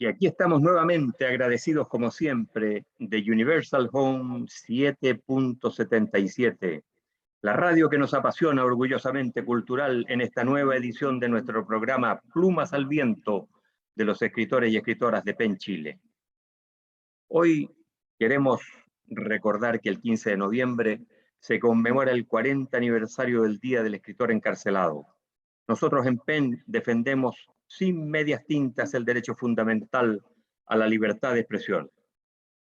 Y aquí estamos nuevamente agradecidos como siempre de Universal Home 7.77, la radio que nos apasiona orgullosamente cultural en esta nueva edición de nuestro programa Plumas al Viento de los escritores y escritoras de PEN Chile. Hoy queremos recordar que el 15 de noviembre se conmemora el 40 aniversario del Día del Escritor Encarcelado. Nosotros en PEN defendemos sin medias tintas el derecho fundamental a la libertad de expresión.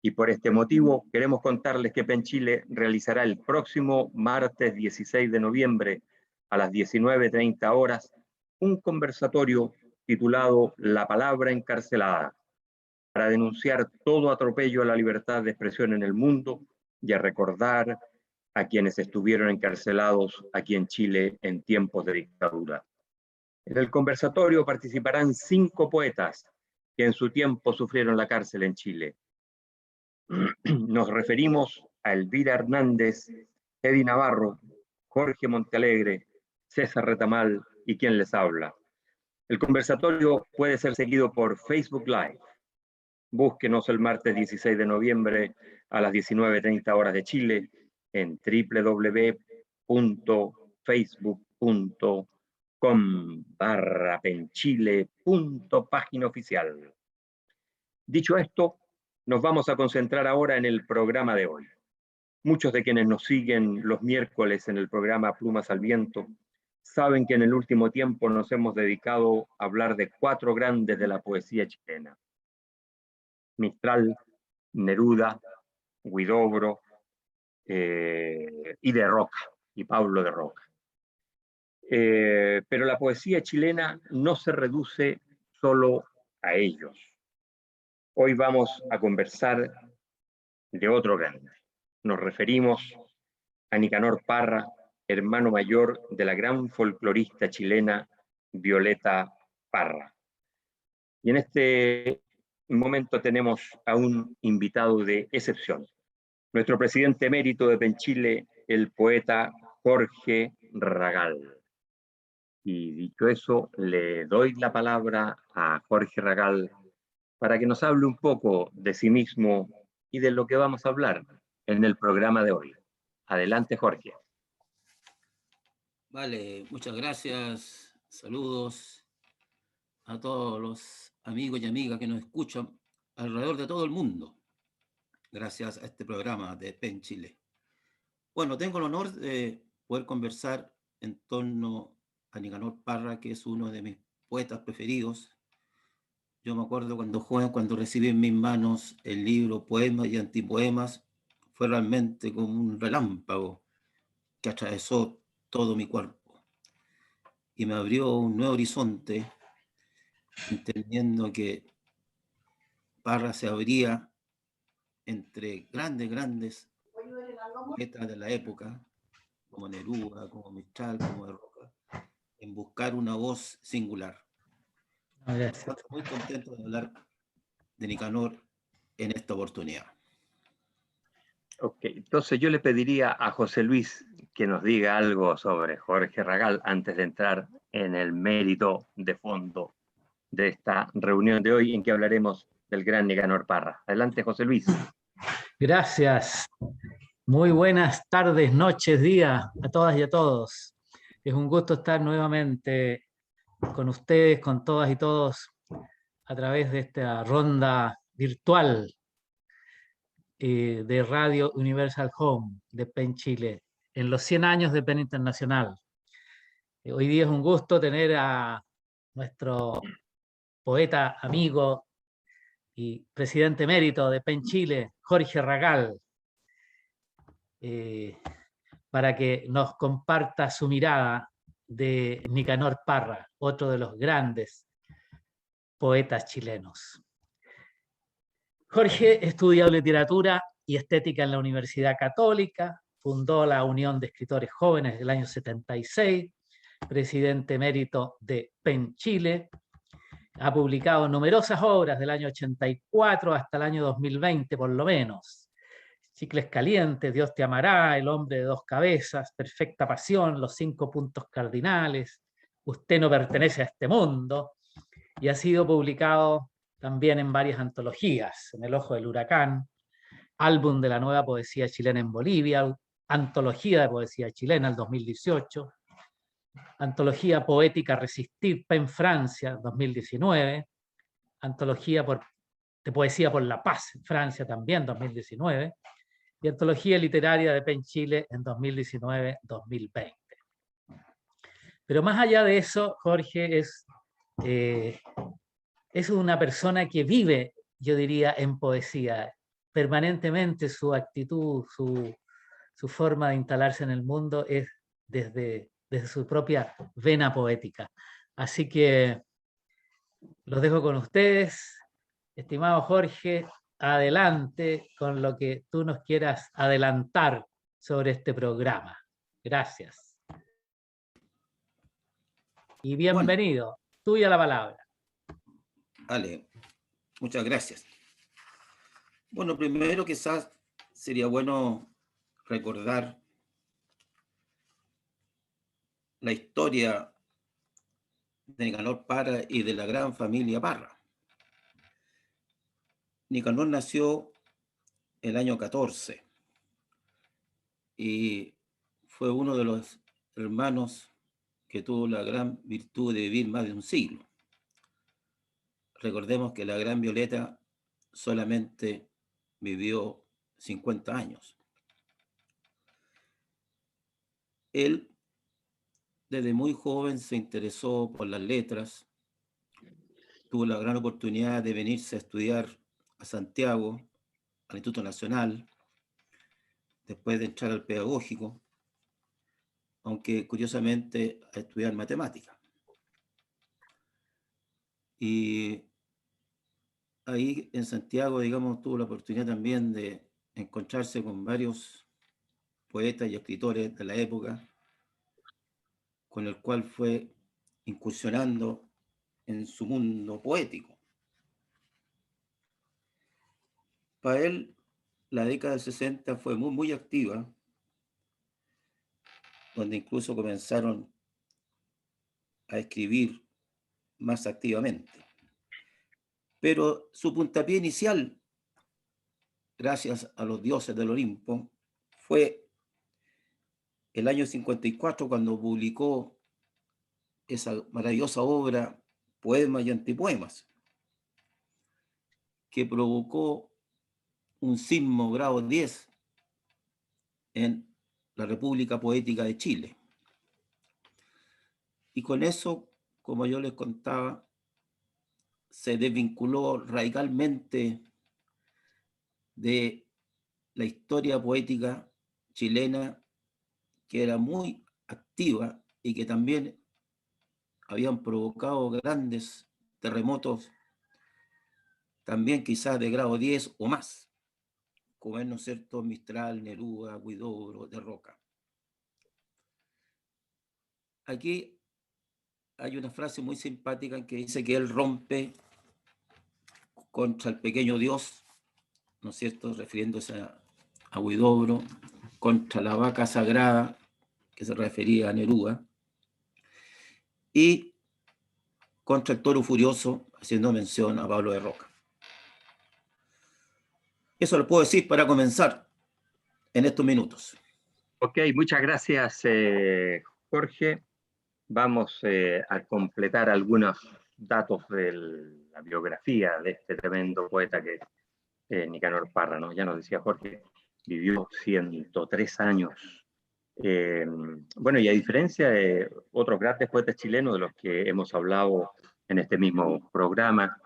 Y por este motivo queremos contarles que PEN Chile realizará el próximo martes 16 de noviembre a las 19:30 horas un conversatorio titulado La palabra encarcelada, para denunciar todo atropello a la libertad de expresión en el mundo y a recordar a quienes estuvieron encarcelados aquí en Chile en tiempos de dictadura. En el conversatorio participarán 5 poetas que en su tiempo sufrieron la cárcel en Chile. Nos referimos a Elvira Hernández, Eddie Navarro, Jorge Montealegre, César Retamal y quien les habla. El conversatorio puede ser seguido por Facebook Live. Búsquenos el martes 16 de noviembre a las 19:30 horas de Chile en www.facebook.com/penchile.página oficial. Dicho esto, nos vamos a concentrar ahora en el programa de hoy. Muchos de quienes nos siguen los miércoles en el programa Plumas al Viento saben que en el último tiempo nos hemos dedicado a hablar de 4 grandes de la poesía chilena: Mistral, Neruda, Huidobro y de Roca, y Pablo de Roca. Pero la poesía chilena no se reduce solo a ellos. Hoy vamos a conversar de otro grande. Nos referimos a Nicanor Parra, hermano mayor de la gran folclorista chilena Violeta Parra. Y en este momento tenemos a un invitado de excepción, nuestro presidente emérito de PEN Chile, el poeta Jorge Ragal. Y dicho eso, le doy la palabra a Jorge Ragal para que nos hable un poco de sí mismo y de lo que vamos a hablar en el programa de hoy. Adelante, Jorge. Vale, muchas gracias. Saludos a todos los amigos y amigas que nos escuchan alrededor de todo el mundo, gracias a este programa de PEN Chile. Bueno, tengo el honor de poder conversar en torno a Nicanor Parra, que es uno de mis poetas preferidos. Yo me acuerdo cuando joven, cuando recibí en mis manos el libro Poemas y Antipoemas, fue realmente como un relámpago que atravesó todo mi cuerpo y me abrió un nuevo horizonte, entendiendo que Parra se abría entre grandes poetas de la época, como Neruda, como Mistral, como de Roca, en buscar una voz singular. Estoy muy contento de hablar de Nicanor en esta oportunidad. Ok, entonces yo le pediría a José Luis que nos diga algo sobre Jorge Ragal antes de entrar en el mérito de fondo de esta reunión de hoy en que hablaremos del gran Nicanor Parra. Adelante, José Luis. Gracias. Muy buenas tardes, noches, días a todas y a todos. Es un gusto estar nuevamente con ustedes, con todas y todos, a través de esta ronda virtual de Radio Universal Home de PEN Chile, en los 100 años de PEN Internacional. Hoy día es un gusto tener a nuestro poeta amigo y presidente emérito de PEN Chile, Jorge Ragal, para que nos comparta su mirada de Nicanor Parra, otro de los grandes poetas chilenos. Jorge estudió literatura y estética en la Universidad Católica, fundó la Unión de Escritores Jóvenes del año 76, presidente emérito de PEN Chile, ha publicado numerosas obras del año 84 hasta el año 2020 por lo menos. Chicles Calientes, Dios te amará, El hombre de dos cabezas, Perfecta pasión, Los 5 puntos cardinales, Usted no pertenece a este mundo, y ha sido publicado también en varias antologías, En el ojo del huracán, álbum de la nueva poesía chilena en Bolivia, antología de poesía chilena el 2018, antología poética Resistir en Francia 2019, antología de poesía por la paz en Francia también 2019, y antología literaria de PEN Chile en 2019-2020. Pero más allá de eso, Jorge es una persona que vive, yo diría, en poesía. Permanentemente su actitud, su forma de instalarse en el mundo es desde su propia vena poética. Así que los dejo con ustedes. Estimado Jorge, adelante con lo que tú nos quieras adelantar sobre este programa. Gracias. Y bienvenido. Bueno, tuya la palabra. Vale, muchas gracias. Bueno, primero quizás sería bueno recordar la historia de Nicanor Parra y de la gran familia Parra. Nicanor nació el año 14 y fue uno de los hermanos que tuvo la gran virtud de vivir más de un siglo. Recordemos que la gran Violeta solamente vivió 50 años. Él, desde muy joven, se interesó por las letras, tuvo la gran oportunidad de venirse a estudiar a Santiago, al Instituto Nacional, después de entrar al pedagógico, aunque curiosamente a estudiar matemática. Y ahí en Santiago, digamos, tuvo la oportunidad también de encontrarse con varios poetas y escritores de la época, con el cual fue incursionando en su mundo poético. Para él, la década del 60 fue muy activa, donde incluso comenzaron a escribir más activamente. Pero su puntapié inicial, gracias a los dioses del Olimpo, fue el año 54, cuando publicó esa maravillosa obra, Poemas y Antipoemas, que provocó un sismo grado 10 en la República Poética de Chile. Y con eso, como yo les contaba, se desvinculó radicalmente de la historia poética chilena, que era muy activa y que también habían provocado grandes terremotos, también quizás de grado 10 o más, como es, ¿no es cierto?, Mistral, Neruda, Huidobro, de Roca. Aquí hay una frase muy simpática que dice que él rompe contra el pequeño Dios, ¿no es cierto?, refiriéndose a Huidobro, contra la vaca sagrada, que se refería a Neruda, y contra el toro furioso, haciendo mención a Pablo de Roca. Eso lo puedo decir para comenzar en estos minutos. Ok, muchas gracias, Jorge. Vamos a completar algunos datos de la biografía de este tremendo poeta que es Nicanor Parra, ¿no? Ya nos decía Jorge, vivió 103 años. Bueno, y a diferencia de otros grandes poetas chilenos de los que hemos hablado en este mismo programa,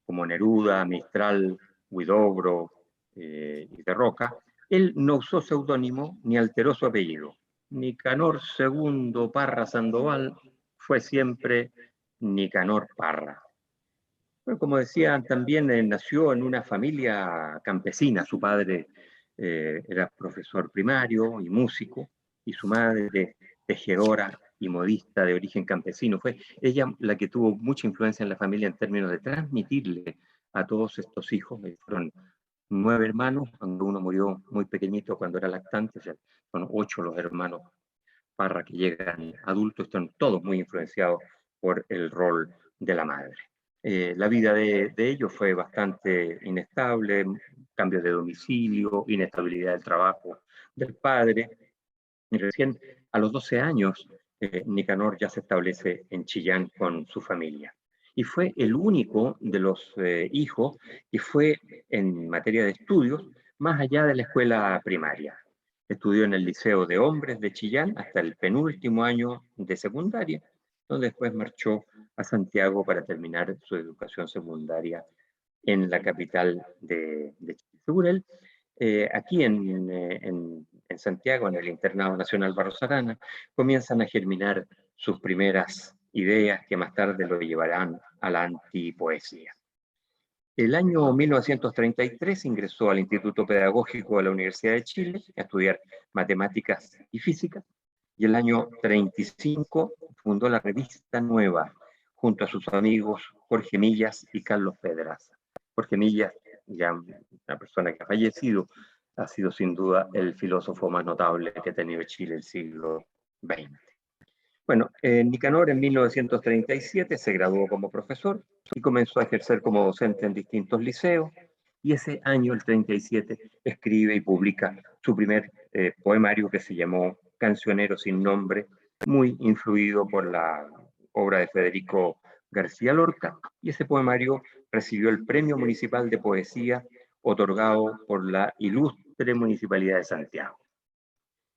como Neruda, Mistral, Huidobro y de Roca, él no usó seudónimo ni alteró su apellido. Nicanor II Parra Sandoval fue siempre Nicanor Parra. Bueno, como decía, también nació en una familia campesina. Su padre era profesor primario y músico, y su madre tejedora y modista de origen campesino. Fue ella la que tuvo mucha influencia en la familia en términos de transmitirle a todos estos hijos. Fueron 9 hermanos, aunque uno murió muy pequeñito cuando era lactante. O sea, son 8 los hermanos Parra que llegan adultos, están todos muy influenciados por el rol de la madre. La vida de ellos fue bastante inestable, cambios de domicilio, inestabilidad del trabajo del padre. Y recién a los 12 años, Nicanor ya se establece en Chillán con su familia. Y fue el único de los hijos que fue en materia de estudios más allá de la escuela primaria. Estudió en el Liceo de Hombres de Chillán hasta el penúltimo año de secundaria, donde después marchó a Santiago para terminar su educación secundaria en la capital de Chile. Según él, aquí en Santiago, en el Internado Nacional Barros Arana, comienzan a germinar sus primeras ideas que más tarde lo llevarán a la antipoesía. El año 1933 ingresó al Instituto Pedagógico de la Universidad de Chile a estudiar matemáticas y física, y el año 35 fundó la revista Nueva junto a sus amigos Jorge Millas y Carlos Pedraza. Jorge Millas, ya una persona que ha fallecido, ha sido sin duda el filósofo más notable que ha tenido Chile el siglo XX. Bueno, Nicanor en 1937 se graduó como profesor y comenzó a ejercer como docente en distintos liceos, y ese año, el 37, escribe y publica su primer poemario que se llamó Cancionero sin nombre, muy influido por la obra de Federico García Lorca, y ese poemario recibió el Premio Municipal de Poesía otorgado por la Ilustre Municipalidad de Santiago.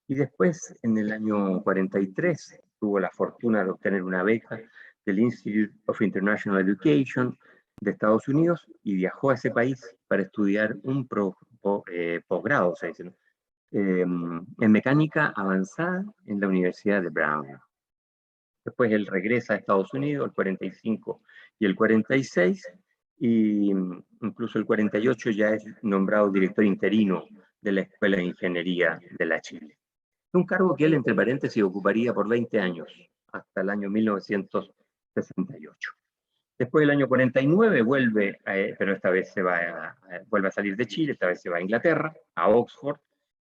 Y después, en el año 43, tuvo la fortuna de obtener una beca del Institute of International Education de Estados Unidos y viajó a ese país para estudiar un posgrado, se dice, ¿no? En mecánica avanzada en la Universidad de Brown. Después él regresa a Estados Unidos, el 45 y el 46, y incluso el 48 ya es nombrado director interino de la Escuela de Ingeniería de la Chile. Un cargo que él, entre paréntesis, ocuparía por 20 años, hasta el año 1968. Después del año 49 vuelve, pero esta vez vuelve a salir de Chile, esta vez se va a Inglaterra, a Oxford,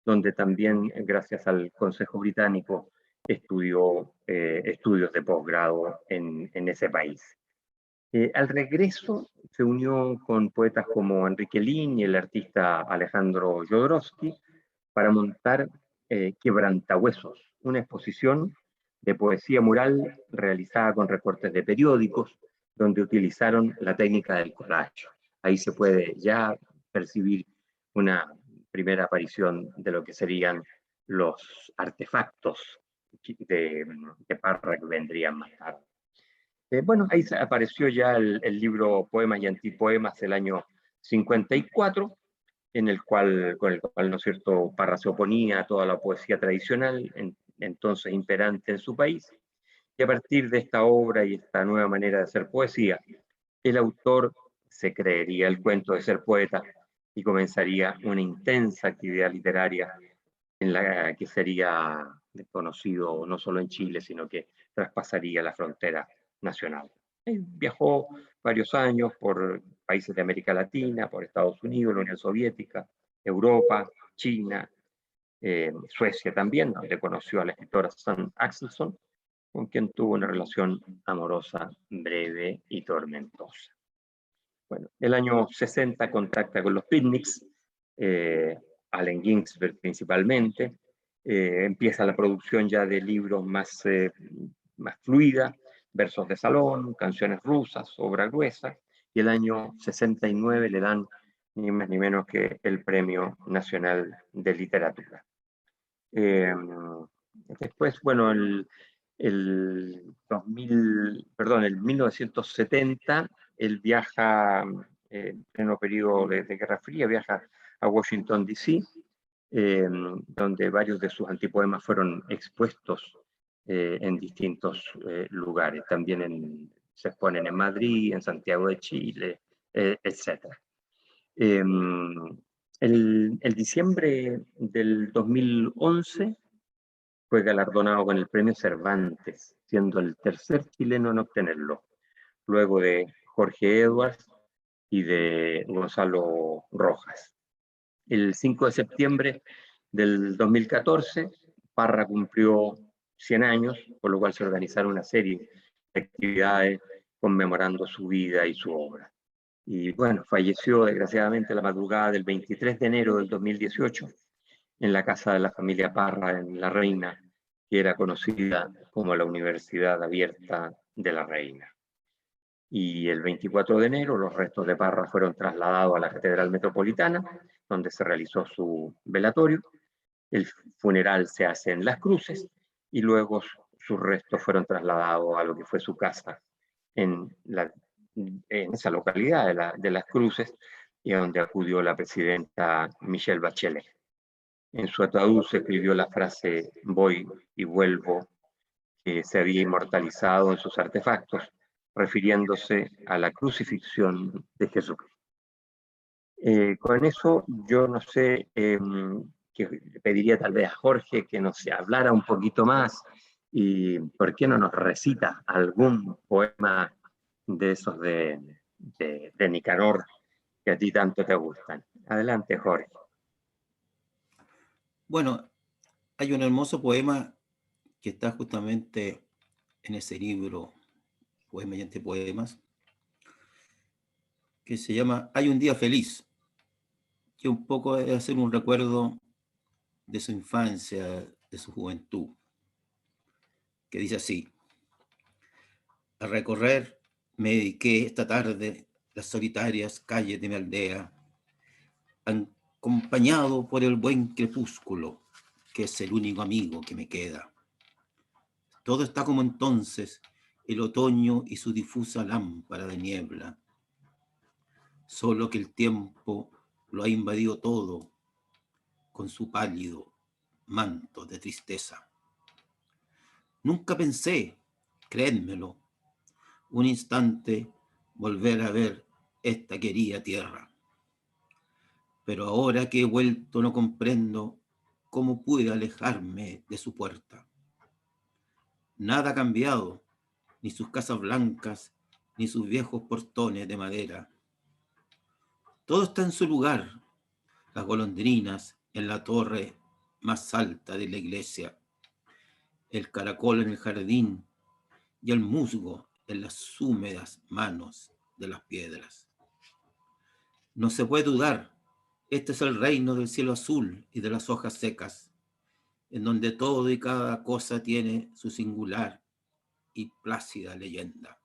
donde también, gracias al Consejo Británico, estudió estudios de posgrado en ese país. Al regreso se unió con poetas como Enrique Lin y el artista Alejandro Jodorowsky para montar Quebrantahuesos, una exposición de poesía mural realizada con recortes de periódicos, donde utilizaron la técnica del collage. Ahí se puede ya percibir una primera aparición de lo que serían los artefactos de Parra que vendrían más tarde. Bueno, ahí apareció ya el libro Poemas y Antipoemas del año 54, con el cual, ¿no es cierto?, Parra se oponía a toda la poesía tradicional, entonces imperante en su país, y a partir de esta obra y esta nueva manera de hacer poesía, el autor se creería el cuento de ser poeta y comenzaría una intensa actividad literaria en la que sería conocido no solo en Chile, sino que traspasaría la frontera nacional. Viajó varios años por países de América Latina, por Estados Unidos, la Unión Soviética, Europa, China, Suecia también, donde conoció a la escritora Susan Axelson, con quien tuvo una relación amorosa breve y tormentosa. Bueno, el año 60 contacta con los Beatniks, Allen Ginsberg principalmente, empieza la producción ya de libros más fluida, versos de salón, canciones rusas, obra gruesa, y el año 69 le dan ni más ni menos que el Premio Nacional de Literatura. Después, bueno, el 1970, él viaja, en pleno periodo de Guerra Fría, viaja a Washington, D.C., donde varios de sus antipoemas fueron expuestos en distintos lugares. También se exponen en Madrid, en Santiago de Chile, etc. El diciembre del 2011 fue galardonado con el Premio Cervantes, siendo el tercer chileno en obtenerlo, luego de Jorge Edwards y de Gonzalo Rojas. El 5 de septiembre del 2014, Parra cumplió 100 años, por lo cual se organizaron una serie de actividades conmemorando su vida y su obra. Y bueno, falleció desgraciadamente la madrugada del 23 de enero del 2018 en la casa de la familia Parra en La Reina, que era conocida como la Universidad Abierta de La Reina. Y el 24 de enero los restos de Parra fueron trasladados a la Catedral Metropolitana, donde se realizó su velatorio. El funeral se hace en Las Cruces y luego sus restos fueron trasladados a lo que fue su casa en esa localidad de Las Cruces, y a donde acudió la presidenta Michelle Bachelet. En su ataúd se escribió la frase "voy y vuelvo", que se había inmortalizado en sus artefactos, refiriéndose a la crucifixión de Jesucristo. Con eso yo no sé, que pediría tal vez a Jorge que nos hablara un poquito más, y por qué no nos recita algún poema de esos de Nicanor que a ti tanto te gustan. Adelante, Jorge. Bueno, hay un hermoso poema que está justamente en ese libro, Poemas y Antepoemas, que se llama Hay un día feliz, que un poco es hacer un recuerdo de su infancia, de su juventud, que dice así: a recorrer me dediqué esta tarde las solitarias calles de mi aldea, acompañado por el buen crepúsculo, que es el único amigo que me queda. Todo está como entonces, el otoño y su difusa lámpara de niebla, solo que el tiempo lo ha invadido todo con su pálido manto de tristeza. Nunca pensé, créedmelo, un instante volver a ver esta querida tierra. Pero ahora que he vuelto no comprendo cómo pude alejarme de su puerta. Nada ha cambiado, ni sus casas blancas, ni sus viejos portones de madera. Todo está en su lugar, las golondrinas en la torre más alta de la iglesia, el caracol en el jardín y el musgo en las húmedas manos de las piedras. No se puede dudar, este es el reino del cielo azul y de las hojas secas, en donde todo y cada cosa tiene su singular y plácida leyenda.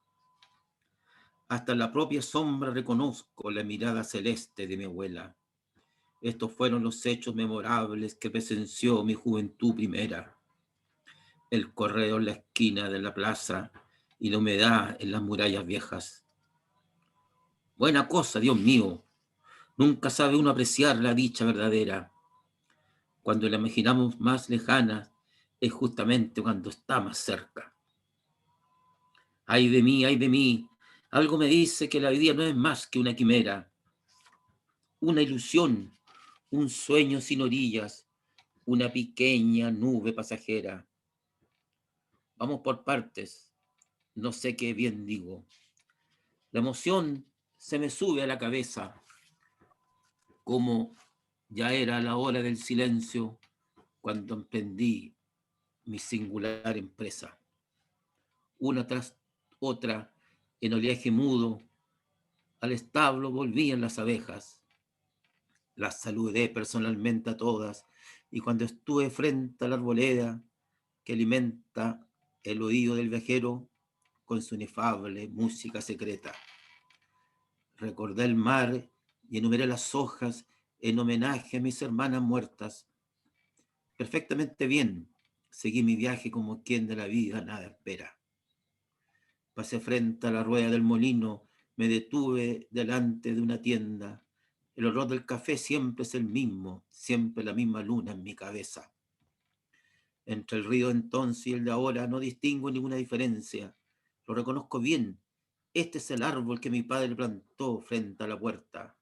Hasta la propia sombra reconozco la mirada celeste de mi abuela. Estos fueron los hechos memorables que presenció mi juventud primera. El correo en la esquina de la plaza y la humedad en las murallas viejas. Buena cosa, Dios mío. Nunca sabe uno apreciar la dicha verdadera. Cuando la imaginamos más lejana, es justamente cuando está más cerca. Ay de mí, algo me dice que la vida no es más que una quimera, una ilusión, un sueño sin orillas, una pequeña nube pasajera. Vamos por partes, no sé qué bien digo. La emoción se me sube a la cabeza, como ya era la hora del silencio cuando emprendí mi singular empresa. Una tras otra, en oleaje mudo, al establo volvían las abejas. Las saludé personalmente a todas, y cuando estuve frente a la arboleda que alimenta el oído del viajero con su inefable música secreta, recordé el mar y enumeré las hojas en homenaje a mis hermanas muertas. Perfectamente bien, seguí mi viaje como quien de la vida nada espera. Pasé frente a la rueda del molino, me detuve delante de una tienda. El olor del café siempre es el mismo, siempre la misma luna en mi cabeza. Entre el río entonces y el de ahora no distingo ninguna diferencia. Lo reconozco bien. Este es el árbol que mi padre plantó frente a la puerta.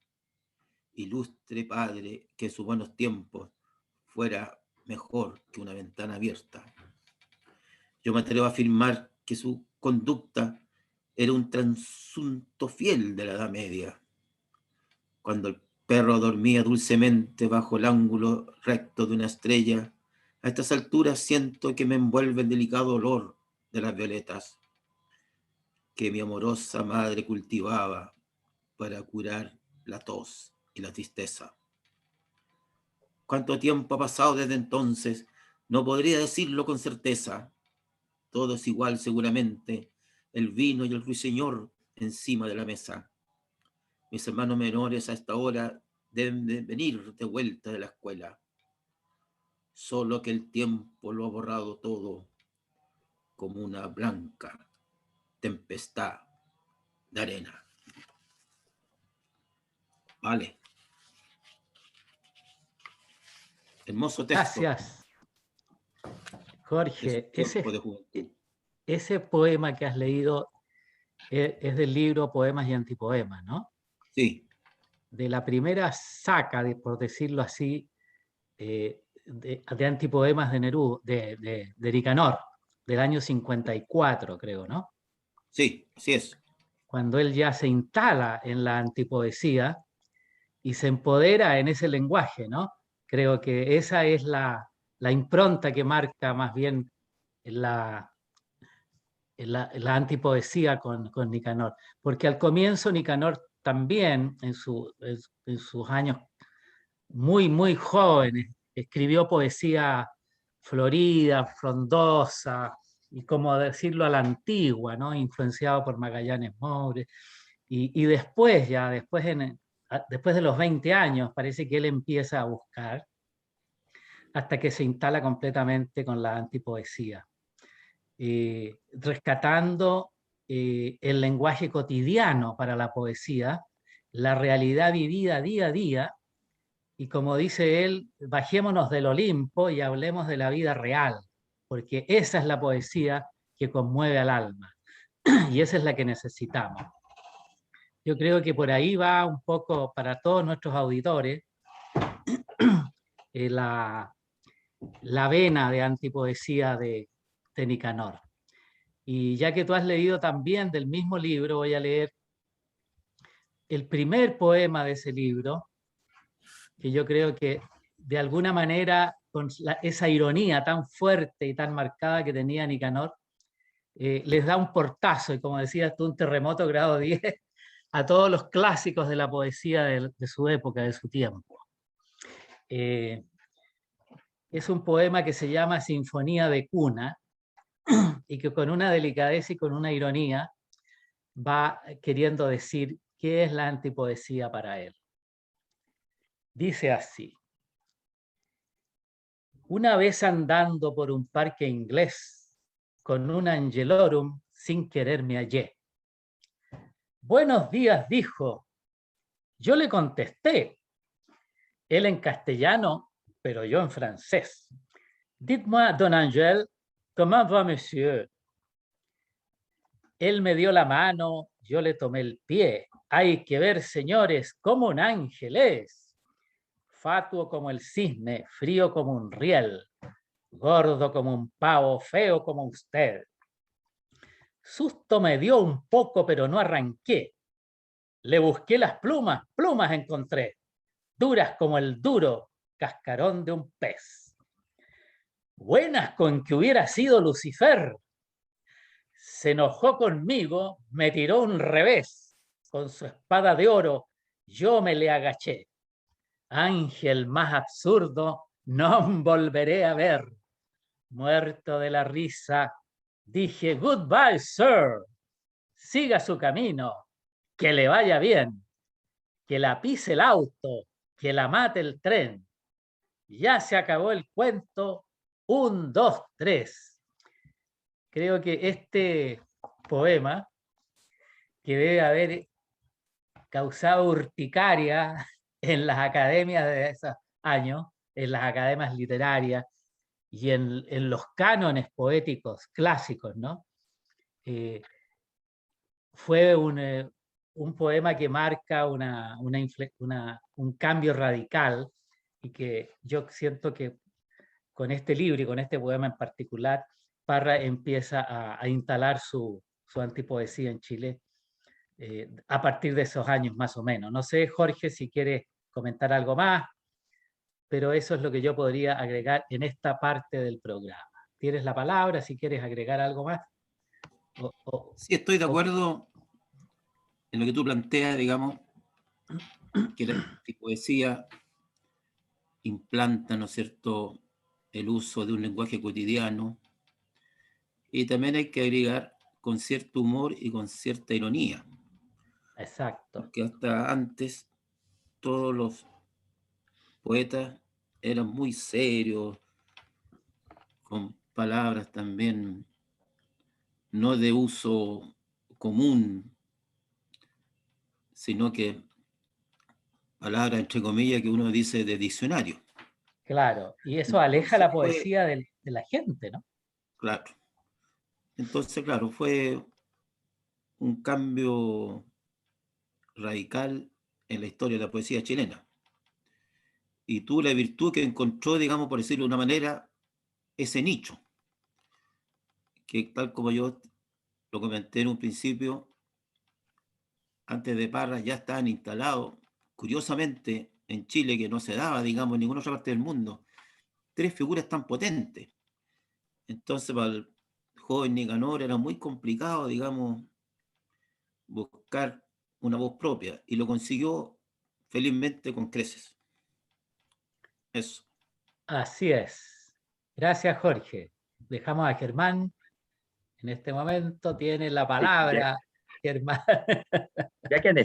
Ilustre padre, que en sus buenos tiempos fuera mejor que una ventana abierta. Yo me atrevo a afirmar que su conducta era un transunto fiel de la Edad Media. Cuando el perro dormía dulcemente bajo el ángulo recto de una estrella, a estas alturas siento que me envuelve el delicado olor de las violetas. que mi amorosa madre cultivaba para curar la tos y la tristeza. ¿Cuánto tiempo ha pasado desde entonces? No podría decirlo con certeza. Todo es igual seguramente, el vino y el ruiseñor encima de la mesa. Mis hermanos menores a esta hora deben de venir de vuelta de la escuela. Solo que el tiempo lo ha borrado todo como una blanca tempestad de arena. Vale. Hermoso texto. Gracias, Jorge. Tiempo de juventud. Ese poema que has leído es del libro Poemas y Antipoemas, ¿no? Sí. De la primera saca, por decirlo así, de antipoemas de Neruda, de Nicanor, del año 54, creo, ¿no? Sí, así es. Cuando él ya se instala en la antipoesía y se empodera en ese lenguaje, ¿no? Creo que esa es la impronta que marca más bien la antipoesía con Nicanor. Porque al comienzo Nicanor también, en sus años muy, muy jóvenes, escribió poesía florida, frondosa, y como decirlo a la antigua, ¿no? Influenciado por Magallanes Moure. Y después, después de los 20 años, parece que él empieza a buscar, hasta que se instala completamente con la antipoesía, rescatando el lenguaje cotidiano para la poesía, la realidad vivida día a día, y como dice él, bajémonos del Olimpo y hablemos de la vida real, porque esa es la poesía que conmueve al alma, y esa es la que necesitamos. Yo creo que por ahí va un poco para todos nuestros auditores la vena de antipoesía de Nicanor. Y ya que tú has leído también del mismo libro, voy a leer el primer poema de ese libro, que yo creo que de alguna manera, con esa ironía tan fuerte y tan marcada que tenía Nicanor, les da un portazo, y como decías tú, un terremoto grado 10 a todos los clásicos de la poesía de su época, de su tiempo. Es un poema que se llama Sinfonía de Cuna, y que con una delicadeza y con una ironía va queriendo decir qué es la antipoesía para él. Dice así: una vez andando por un parque inglés, con un angelorum sin querer me hallé. Buenos días, dijo. Yo le contesté, él en castellano, pero yo en francés. Dites-moi, don Angel, comment va monsieur? Él me dio la mano, yo le tomé el pie. Hay que ver, señores, como un ángel es. Fatuo como el cisne, frío como un riel, gordo como un pavo, feo como usted. Susto me dio un poco, pero no arranqué. Le busqué las plumas, plumas encontré, duras como el duro cascarón de un pez. Buenas con que hubiera sido Lucifer. Se enojó conmigo, me tiró un revés. Con su espada de oro, yo me le agaché. Ángel más absurdo, no volveré a ver. Muerto de la risa, dije, goodbye, sir. Siga su camino, que le vaya bien, que la pise el auto, que la mate el tren. Ya se acabó el cuento, 1, 2, 3. Creo que este poema, que debe haber causado urticaria en las academias de esos años, en las academias literarias y en los cánones poéticos clásicos, ¿no? Fue un poema que marca un cambio radical, y que yo siento que con este libro y con este poema en particular, Parra empieza a instalar su antipoesía en Chile a partir de esos años más o menos. No sé, Jorge, si quieres comentar algo más, pero eso es lo que yo podría agregar en esta parte del programa. Tienes la palabra si quieres agregar algo más. Sí, estoy de acuerdo en lo que tú planteas, digamos, que la poesía implanta, ¿no es cierto?, el uso de un lenguaje cotidiano, y también hay que agregar con cierto humor y con cierta ironía. Exacto. Porque hasta antes todos los poetas eran muy serios, con palabras también no de uso común, sino que palabras entre comillas que uno dice de diccionario. Claro, y eso aleja Entonces la poesía de la gente, ¿no? claro. Entonces, claro, fue un cambio radical en la historia de la poesía chilena. Y tuvo la virtud que encontró, digamos, por decirlo de una manera, ese nicho, que tal como yo lo comenté en un principio, antes de Parra ya estaban instalados, curiosamente, en Chile, que no se daba, digamos, en ninguna otra parte del mundo, 3 figuras tan potentes. Entonces, para el joven Nicanor era muy complicado, digamos, buscar una voz propia, y lo consiguió felizmente con creces. Eso. Así es. Gracias, Jorge. Dejamos a Germán. En este momento tiene la Sí, palabra, Germán. ya que han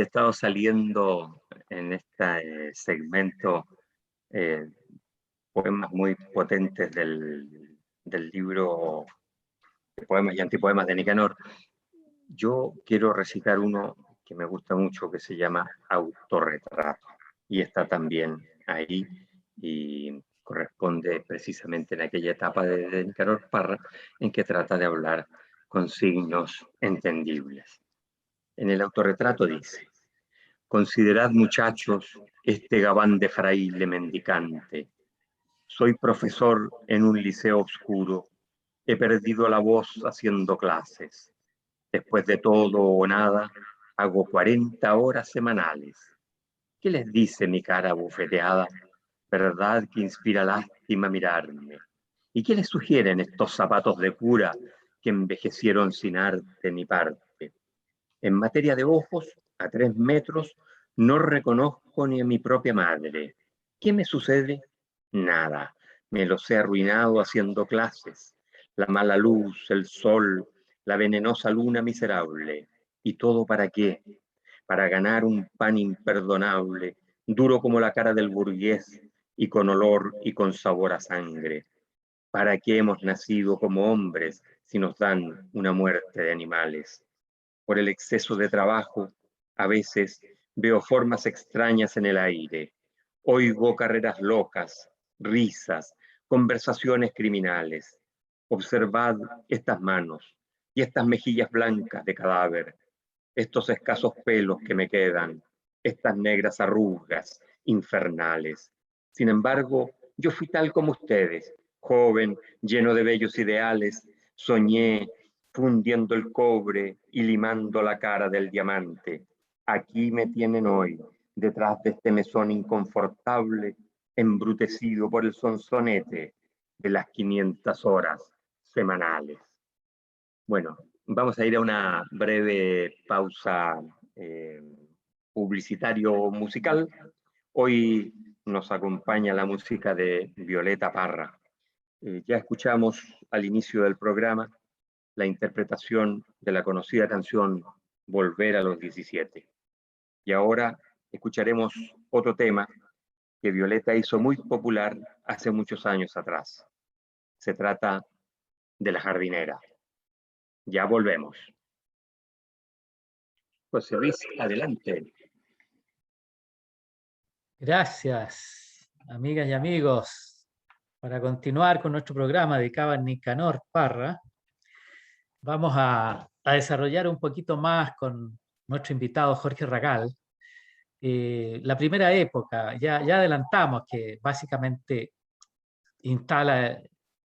estado saliendo en este segmento poemas muy potentes del libro de poemas y antipoemas de Nicanor, yo quiero recitar uno que me gusta mucho que se llama Autorretrato, y está también ahí y corresponde precisamente en aquella etapa de Nicanor Parra en que trata de hablar con signos entendibles. En el autorretrato dice: considerad, muchachos, este gabán de fraile mendicante. Soy profesor en un liceo oscuro. He perdido la voz haciendo clases. Después de todo o nada, hago 40 horas semanales. ¿Qué les dice mi cara bufeteada? Verdad que inspira lástima mirarme. ¿Y qué les sugieren estos zapatos de cura que envejecieron sin arte ni parte? En materia de ojos, a 3 metros, no reconozco ni a mi propia madre. ¿Qué me sucede? Nada. Me los he arruinado haciendo clases. La mala luz, el sol, la venenosa luna miserable. ¿Y todo para qué? Para ganar un pan imperdonable, duro como la cara del burgués y con olor y con sabor a sangre. ¿Para qué hemos nacido como hombres si nos dan una muerte de animales? Por el exceso de trabajo, a veces veo formas extrañas en el aire. Oigo carreras locas, risas, conversaciones criminales. Observad estas manos y estas mejillas blancas de cadáver, estos escasos pelos que me quedan, estas negras arrugas infernales. Sin embargo, yo fui tal como ustedes, joven, lleno de bellos ideales, soñé fundiendo el cobre y limando la cara del diamante. Aquí me tienen hoy, detrás de este mesón inconfortable, embrutecido por el sonsonete de las 500 horas semanales. Bueno, vamos a ir a una breve pausa publicitario musical. Hoy nos acompaña la música de Violeta Parra. Ya escuchamos al inicio del programa la interpretación de la conocida canción Volver a los 17. Y ahora escucharemos otro tema que Violeta hizo muy popular hace muchos años atrás. Se trata de La jardinera. Ya volvemos. José Luis, adelante. Gracias, amigas y amigos. Para continuar con nuestro programa dedicado a Nicanor Parra, vamos a desarrollar un poquito más con nuestro invitado Jorge Ragal. La primera época, ya adelantamos que básicamente instala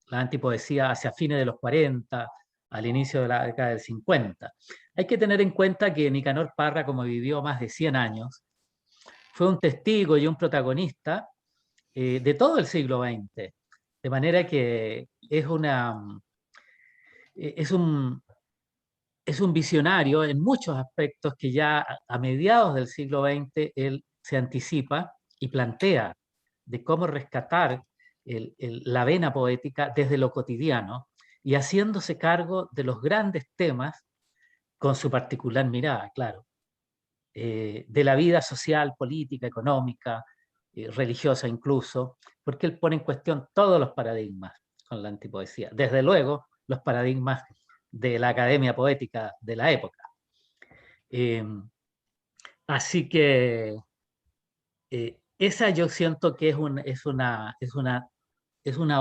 la antipoesía hacia fines de los 40, al inicio de la década del 50. Hay que tener en cuenta que Nicanor Parra, como vivió más de 100 años, fue un testigo y un protagonista de todo el siglo XX, de manera que es es un visionario en muchos aspectos que ya a mediados del siglo XX él se anticipa y plantea de cómo rescatar la vena poética desde lo cotidiano y haciéndose cargo de los grandes temas con su particular mirada, claro, de la vida social, política, económica, religiosa incluso, porque él pone en cuestión todos los paradigmas con la antipoesía. Desde luego, los paradigmas de la academia poética de la época. Así que esa yo siento que es una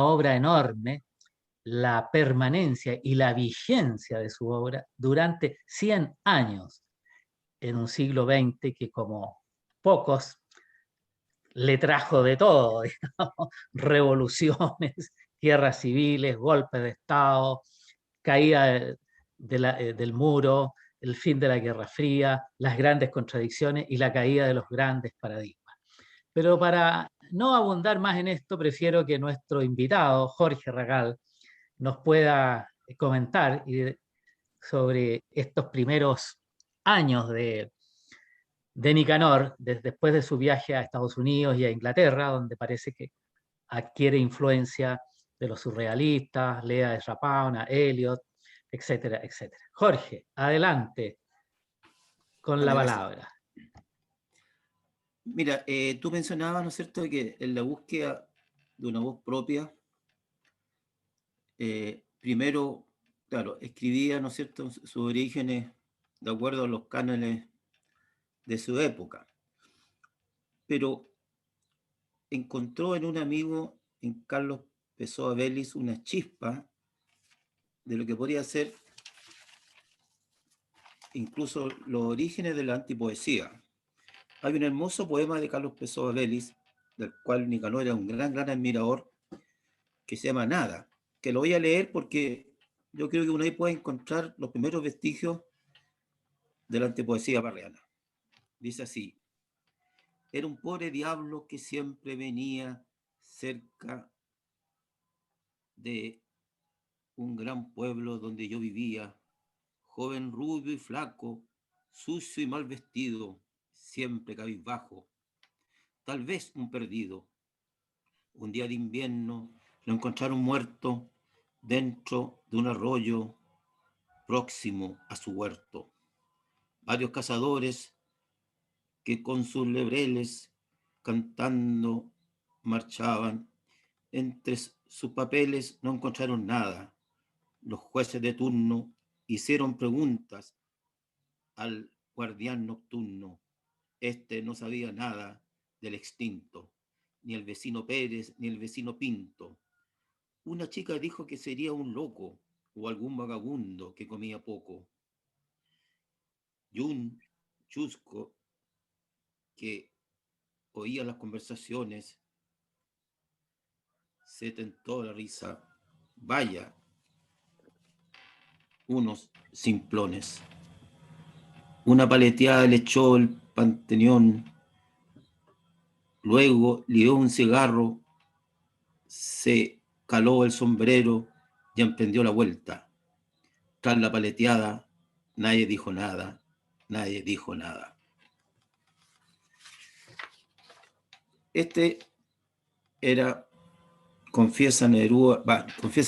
obra enorme, la permanencia y la vigencia de su obra durante 100 años en un siglo XX que como pocos le trajo de todo, digamos, revoluciones, guerras civiles, golpes de Estado, caída del muro, el fin de la Guerra Fría, las grandes contradicciones y la caída de los grandes paradigmas. Pero para no abundar más en esto, prefiero que nuestro invitado, Jorge Ragal, nos pueda comentar sobre estos primeros años de Nicanor, después de su viaje a Estados Unidos y a Inglaterra, donde parece que adquiere influencia de los surrealistas, Lea de Rapana, Eliot, etcétera, etcétera. Jorge, adelante con la Gracias. palabra. Mira, tú mencionabas, ¿no es cierto?, que en la búsqueda de una voz propia, primero, claro, escribía, ¿no es cierto?, sus orígenes de acuerdo a los cánones de su época, pero encontró en un amigo, en Carlos Pessoa Vélez, una chispa de lo que podría ser incluso los orígenes de la antipoesía. Hay un hermoso poema de Carlos Pessoa Vélez, del cual Nicanor era un gran admirador, que se llama Nada, que lo voy a leer porque yo creo que uno ahí puede encontrar los primeros vestigios de la antipoesía barriana. Dice así: era un pobre diablo que siempre venía cerca de un gran pueblo donde yo vivía, joven, rubio y flaco, sucio y mal vestido, siempre cabizbajo, tal vez un perdido. Un día de invierno lo encontraron muerto dentro de un arroyo próximo a su huerto. Varios cazadores que con sus lebreles cantando marchaban. Entre sus papeles no encontraron nada. Los jueces de turno hicieron preguntas al guardián nocturno. Este no sabía nada del extinto, ni el vecino Pérez, ni el vecino Pinto. Una chica dijo que sería un loco o algún vagabundo que comía poco. Y un chusco que oía las conversaciones se tentó la risa. Vaya, unos simplones. Una paleteada le echó el panteón, luego le dio un cigarro, se caló el sombrero y emprendió la vuelta. Tras la paleteada, nadie dijo nada, nadie dijo nada. Este era, confiesa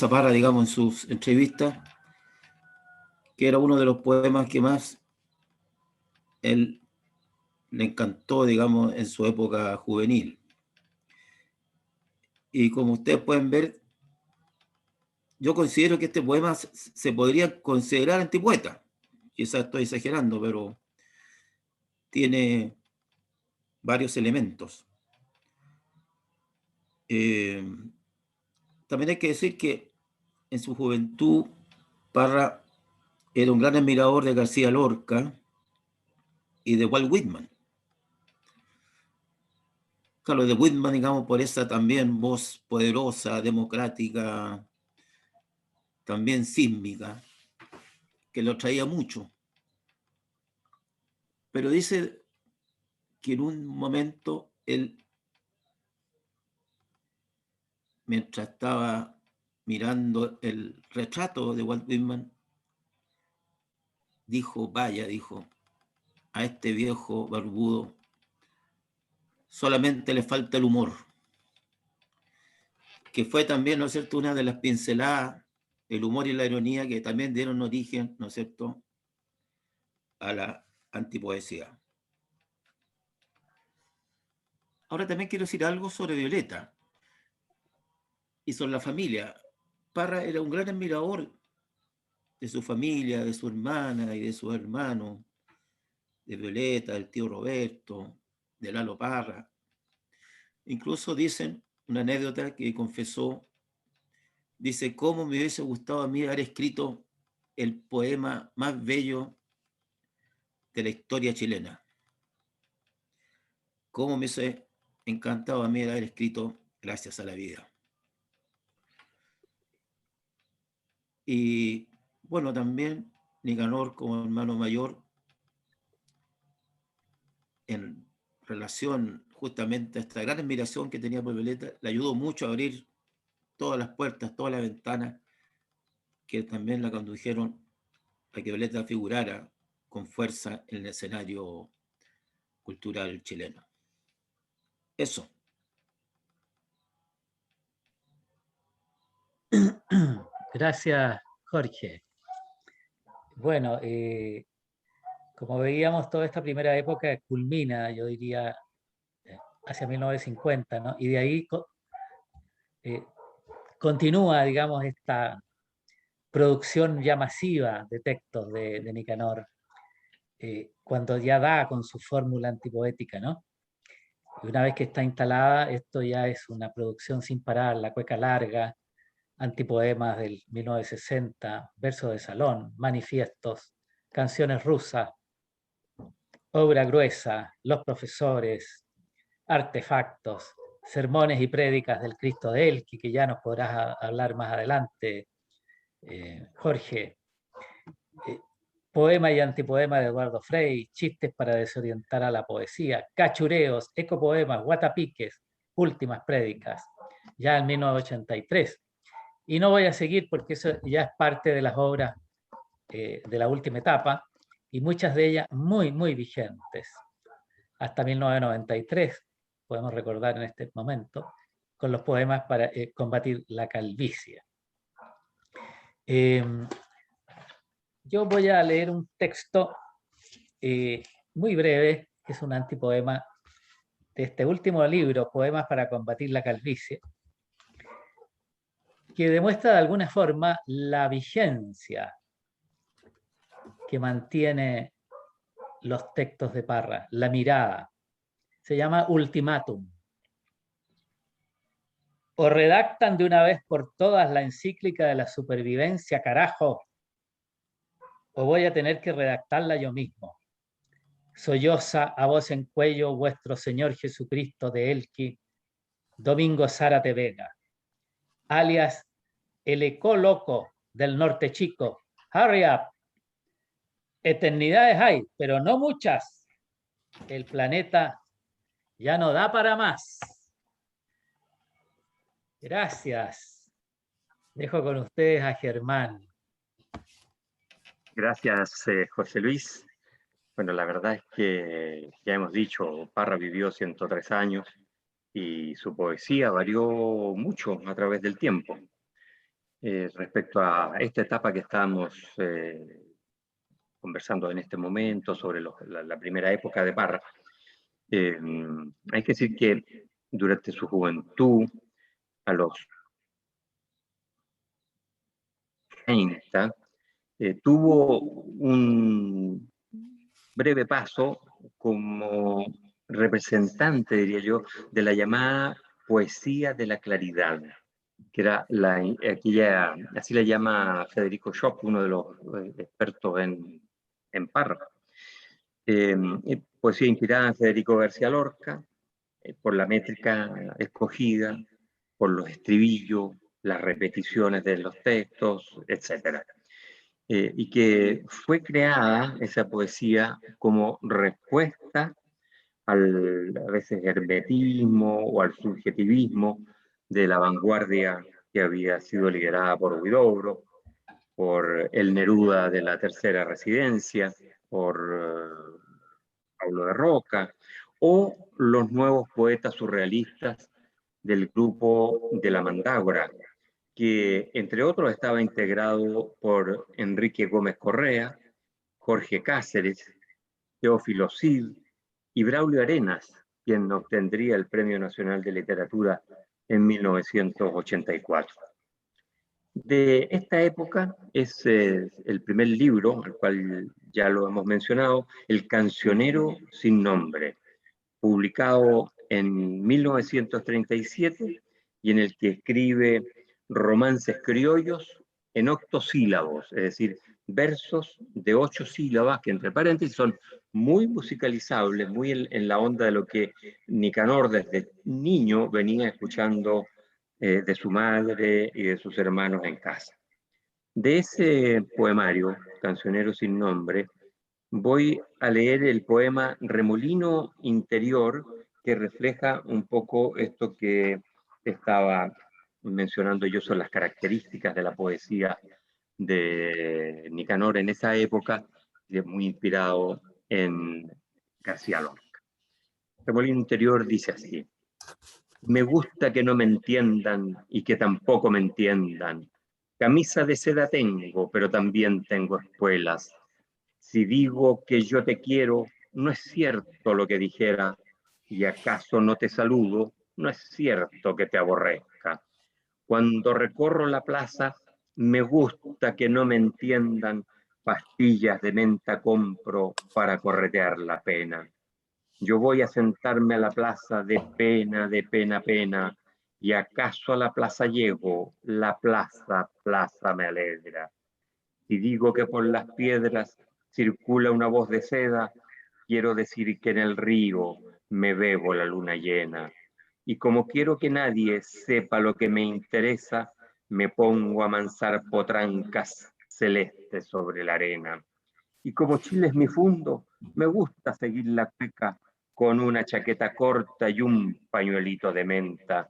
Parra, digamos, en sus entrevistas, que era uno de los poemas que más él le encantó, digamos, en su época juvenil. Y como ustedes pueden ver, yo considero que este poema se podría considerar antipoeta. Quizás estoy exagerando, pero tiene varios elementos. También hay que decir que en su juventud Parra era un gran admirador de García Lorca y de Walt Whitman. Claro, de Whitman, digamos, por esa también voz poderosa, democrática, también sísmica, que lo traía mucho. Pero dice que en un momento él, mientras estaba mirando el retrato de Walt Whitman, dijo, vaya, dijo, a este viejo barbudo solamente le falta el humor, que fue también, ¿no es cierto?, una de las pinceladas, el humor y la ironía que también dieron origen, ¿no es cierto?, a la antipoesía. Ahora también quiero decir algo sobre Violeta y sobre la familia. Parra era un gran admirador de su familia, de su hermana y de sus hermanos, de Violeta, del tío Roberto, de Lalo Parra. Incluso dicen una anécdota que confesó, dice, cómo me hubiese gustado a mí haber escrito el poema más bello de la historia chilena. Cómo me hubiese encantado a mí haber escrito Gracias a la vida. Y bueno, también Nicanor como hermano mayor, en relación justamente a esta gran admiración que tenía por Violeta, le ayudó mucho a abrir todas las puertas, todas las ventanas que también la condujeron a que Violeta figurara con fuerza en el escenario cultural chileno. Eso. Gracias, Jorge. Bueno, como veíamos, toda esta primera época culmina, yo diría, hacia 1950, ¿no? Y de ahí continúa, digamos, esta producción ya masiva de textos de Nicanor, cuando ya da con su fórmula antipoética, ¿no? Y una vez que está instalada, esto ya es una producción sin parar, la cueca larga, antipoemas del 1960, versos de salón, manifiestos, canciones rusas, obra gruesa, los profesores, artefactos, sermones y prédicas del Cristo de Elqui, que ya nos podrás hablar más adelante, Jorge, poema y antipoema de Eduardo Frei, chistes para desorientar a la poesía, cachureos, ecopoemas, guatapiques, últimas prédicas, ya en 1983. Y no voy a seguir porque eso ya es parte de las obras de la última etapa y muchas de ellas muy, muy vigentes. Hasta 1993, podemos recordar en este momento, con los poemas para combatir la calvicie. Yo voy a leer un texto muy breve, que es un antipoema de este último libro, Poemas para combatir la calvicie, que demuestra de alguna forma la vigencia que mantiene los textos de Parra, la mirada. Se llama Ultimátum. O redactan de una vez por todas la encíclica de la supervivencia, carajo, o voy a tener que redactarla yo mismo. Solloza a voz en cuello vuestro Señor Jesucristo de Elqui, Domingo Zárate Vega, alias el eco loco del norte chico. Hurry up. Eternidades hay, pero no muchas. El planeta ya no da para más. Gracias. Dejo con ustedes a Germán. Gracias, José Luis. Bueno, la verdad es que ya hemos dicho, Parra vivió 103 años y su poesía varió mucho a través del tiempo. Respecto a esta etapa que estamos conversando en este momento sobre la primera época de Parra, hay que decir que durante su juventud, a los 30, tuvo un breve paso como representante, diría yo, de la llamada poesía de la claridad, que era aquella, así la llama Federico Schopp, uno de los expertos en Parra. Poesía inspirada en Federico García Lorca, por la métrica escogida, por los estribillos, las repeticiones de los textos, etc. Y que fue creada esa poesía como respuesta al a veces hermetismo o al subjetivismo de la vanguardia que había sido liderada por Huidobro, por el Neruda de la Tercera Residencia, por Pablo de Roca, o los nuevos poetas surrealistas del grupo de la Mandágora, que entre otros estaba integrado por Enrique Gómez Correa, Jorge Cáceres, Teófilo Cid y Braulio Arenas, quien obtendría el Premio Nacional de Literatura en 1984. De esta época es el primer libro, al cual ya lo hemos mencionado, El Cancionero sin Nombre, publicado en 1937 y en el que escribe romances criollos en octosílabos, es decir, versos de 8 sílabas que entre paréntesis son muy musicalizables, muy en la onda de lo que Nicanor desde niño venía escuchando de su madre y de sus hermanos en casa. De ese poemario, Cancionero sin Nombre, voy a leer el poema Remolino Interior, que refleja un poco esto que estaba mencionando yo, son las características de la poesía de Nicanor en esa época, muy inspirado en García Lorca. Remolino Interior dice así: me gusta que no me entiendan y que tampoco me entiendan. Camisa de seda tengo, pero también tengo espuelas. Si digo que yo te quiero, no es cierto lo que dijera, y acaso no te saludo, no es cierto que te aborrezca. Cuando recorro la plaza, me gusta que no me entiendan, pastillas de menta compro para corretear la pena. Yo voy a sentarme a la plaza de pena, pena, y acaso a la plaza llego, la plaza me alegra. Si digo que por las piedras circula una voz de seda, quiero decir que en el río me bebo la luna llena. Y como quiero que nadie sepa lo que me interesa, me pongo a amansar potrancas celestes sobre la arena. Y como Chile es mi fundo, me gusta seguir la cueca con una chaqueta corta y un pañuelito de menta.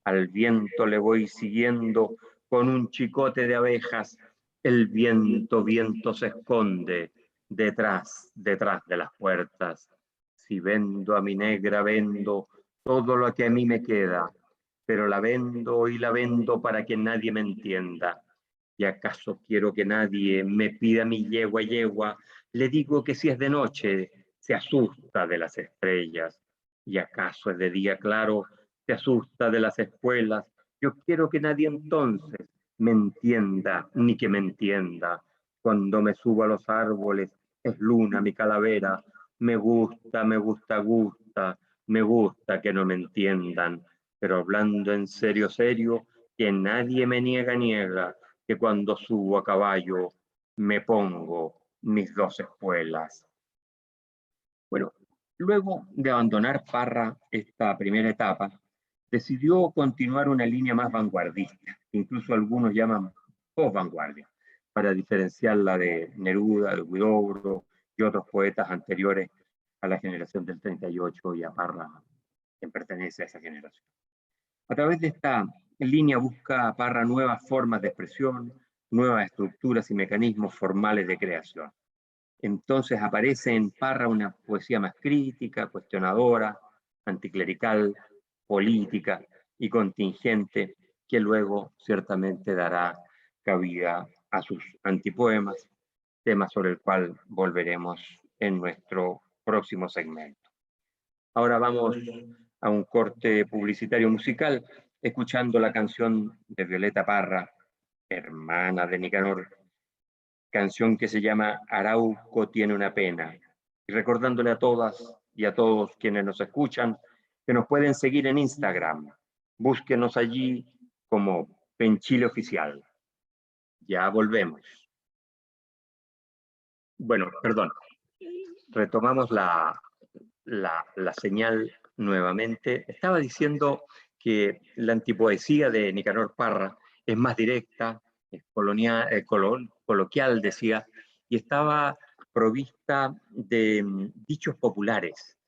Al viento le voy siguiendo con un chicote de abejas. El viento se esconde detrás de las puertas. Si vendo a mi negra, vendo todo lo que a mí me queda, pero la vendo y la vendo para que nadie me entienda. ¿Y acaso quiero que nadie me pida mi yegua, yegua? Le digo que si es de noche, se asusta de las estrellas. ¿Y acaso es de día claro, se asusta de las espuelas? Yo quiero que nadie entonces me entienda, ni que me entienda. Cuando me subo a los árboles, es luna mi calavera. Me gusta, me gusta que no me entiendan. Pero hablando en serio, serio, que nadie me niega, que cuando subo a caballo me pongo mis 2 espuelas. Bueno, luego de abandonar Parra esta primera etapa, decidió continuar una línea más vanguardista, incluso algunos llaman post-vanguardia, para diferenciarla de Neruda, de Huidobro y otros poetas anteriores a la generación del 38 y a Parra, quien pertenece a esa generación. A través de esta línea busca Parra nuevas formas de expresión, nuevas estructuras y mecanismos formales de creación. Entonces aparece en Parra una poesía más crítica, cuestionadora, anticlerical, política y contingente, que luego ciertamente dará cabida a sus antipoemas, tema sobre el cual volveremos en nuestro próximo segmento. Ahora vamos a un corte publicitario musical, escuchando la canción de Violeta Parra, hermana de Nicanor, canción que se llama Arauco tiene una pena. Y recordándole a todas y a todos quienes nos escuchan que nos pueden seguir en Instagram. Búsquenos allí como Penchile Oficial. Ya volvemos. Bueno, perdón. Retomamos la señal nuevamente. Estaba diciendo que la antipoesía de Nicanor Parra es más directa, es coloquial, decía, y estaba provista de dichos populares,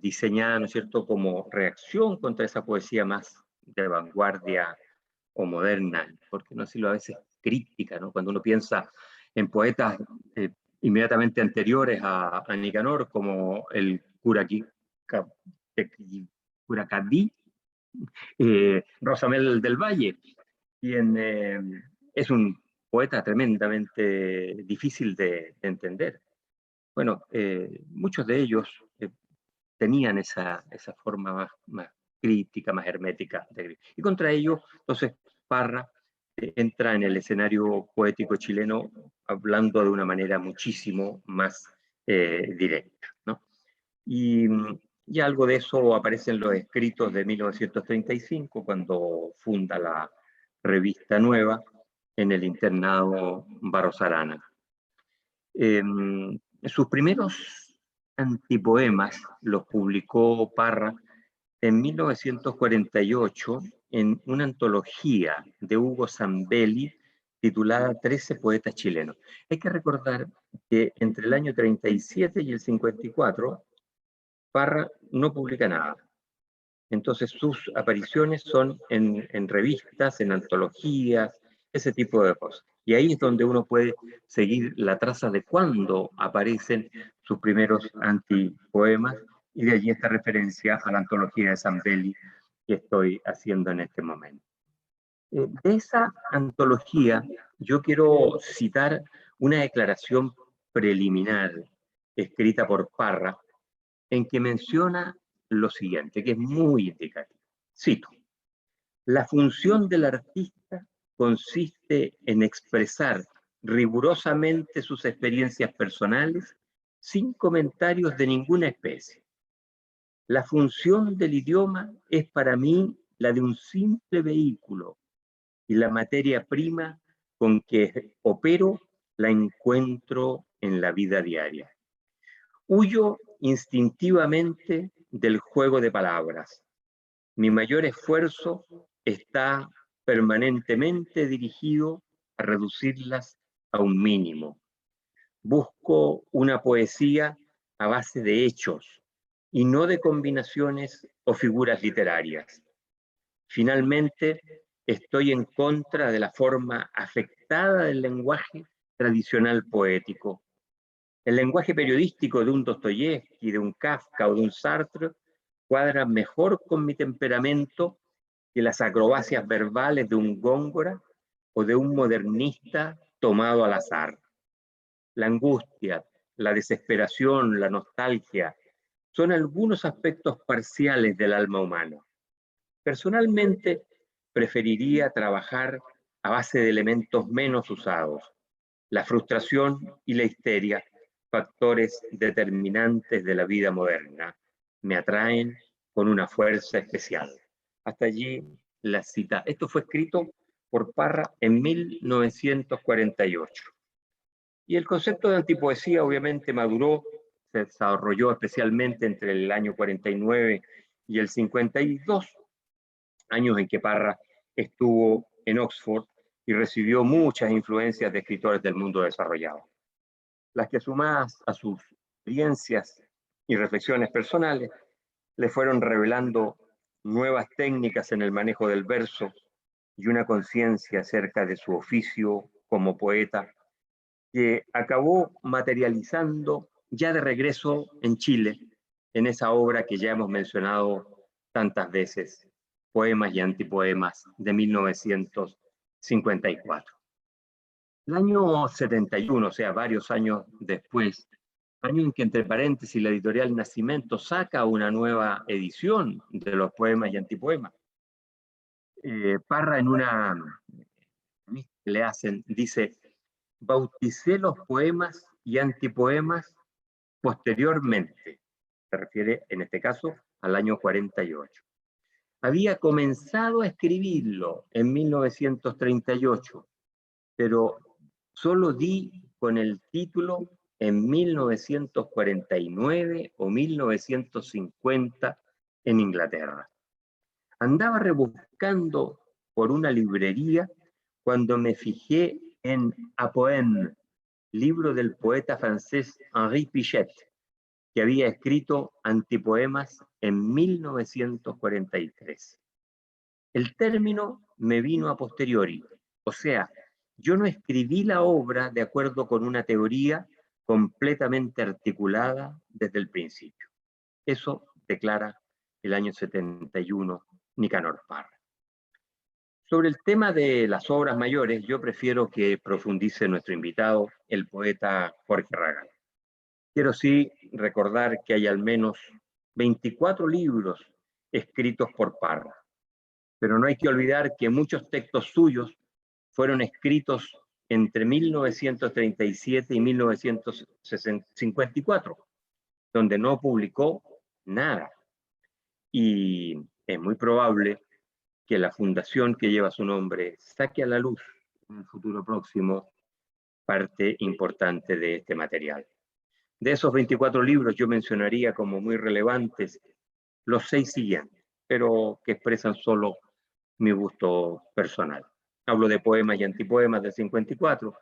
diseñada, ¿no es cierto?, como reacción contra esa poesía más de vanguardia o moderna, porque no decirlo a veces crítica, ¿no? Cuando uno piensa en poetas inmediatamente anteriores a Nicanor, como el Curacaví, Rosamel del Valle, quien es un poeta tremendamente difícil de entender. Bueno, muchos de ellos tenían esa forma más crítica, más hermética. Y contra ello, entonces, Parra entra en el escenario poético chileno hablando de una manera muchísimo más directa, ¿no? Y algo de eso aparece en los escritos de 1935, cuando funda la revista Nueva en el internado Barros Arana. Sus primeros antipoemas los publicó Parra en 1948 en una antología de Hugo Zambelli titulada 13 poetas chilenos. Hay que recordar que entre el año 37 y el 54, Parra no publica nada. Entonces sus apariciones son en revistas, en antologías, ese tipo de cosas. Y ahí es donde uno puede seguir la traza de cuándo aparecen sus primeros antipoemas, y de allí esta referencia a la antología de Zambelli que estoy haciendo en este momento. De esa antología yo quiero citar una declaración preliminar escrita por Parra, en que menciona lo siguiente, que es muy indicativo. Cito: la función del artista consiste en expresar rigurosamente sus experiencias personales sin comentarios de ninguna especie. La función del idioma es para mí la de un simple vehículo, y la materia prima con que opero la encuentro en la vida diaria. Huyo instintivamente del juego de palabras. Mi mayor esfuerzo está permanentemente dirigido a reducirlas a un mínimo. Busco una poesía a base de hechos y no de combinaciones o figuras literarias. Finalmente, estoy en contra de la forma afectada del lenguaje tradicional poético. El lenguaje periodístico de un Dostoyevsky, de un Kafka o de un Sartre cuadra mejor con mi temperamento que las acrobacias verbales de un Góngora o de un modernista tomado al azar. La angustia, la desesperación, la nostalgia son algunos aspectos parciales del alma humana. Personalmente, preferiría trabajar a base de elementos menos usados. La frustración y la histeria, factores determinantes de la vida moderna, me atraen con una fuerza especial. Hasta allí la cita. Esto fue escrito por Parra en 1948. Y el concepto de antipoesía obviamente maduró, se desarrolló especialmente entre el año 49 y el 52, años en que Parra estuvo en Oxford y recibió muchas influencias de escritores del mundo desarrollado, las que sumadas a sus experiencias y reflexiones personales le fueron revelando nuevas técnicas en el manejo del verso y una conciencia acerca de su oficio como poeta, que acabó materializando ya de regreso en Chile, en esa obra que ya hemos mencionado tantas veces, Poemas y Antipoemas, de 1954. El año 71, o sea, varios años después, año en que, entre paréntesis, la editorial Nacimiento saca una nueva edición de los Poemas y Antipoemas, Parra en una que le hacen, dice: bauticé los poemas y antipoemas posteriormente. Se refiere, en este caso, al año 48. Había comenzado a escribirlo en 1938, pero solo di con el título en 1949 o 1950 en Inglaterra. Andaba rebuscando por una librería cuando me fijé en Apoèmes, libro del poeta francés Henri Pichet, que había escrito antipoemas en 1943. El término me vino a posteriori, o sea, yo no escribí la obra de acuerdo con una teoría completamente articulada desde el principio. Eso declara el año 71 Nicanor Parra. Sobre el tema de las obras mayores, yo prefiero que profundice nuestro invitado, el poeta Jorge Ragal. Quiero sí recordar que hay al menos 24 libros escritos por Parra, pero no hay que olvidar que muchos textos suyos fueron escritos entre 1937 y 1954, donde no publicó nada. Y es muy probable que la fundación que lleva su nombre saque a la luz en el futuro próximo parte importante de este material. De esos 24 libros yo mencionaría como muy relevantes los 6 siguientes, pero que expresan solo mi gusto personal. Hablo de poemas y antipoemas del 54,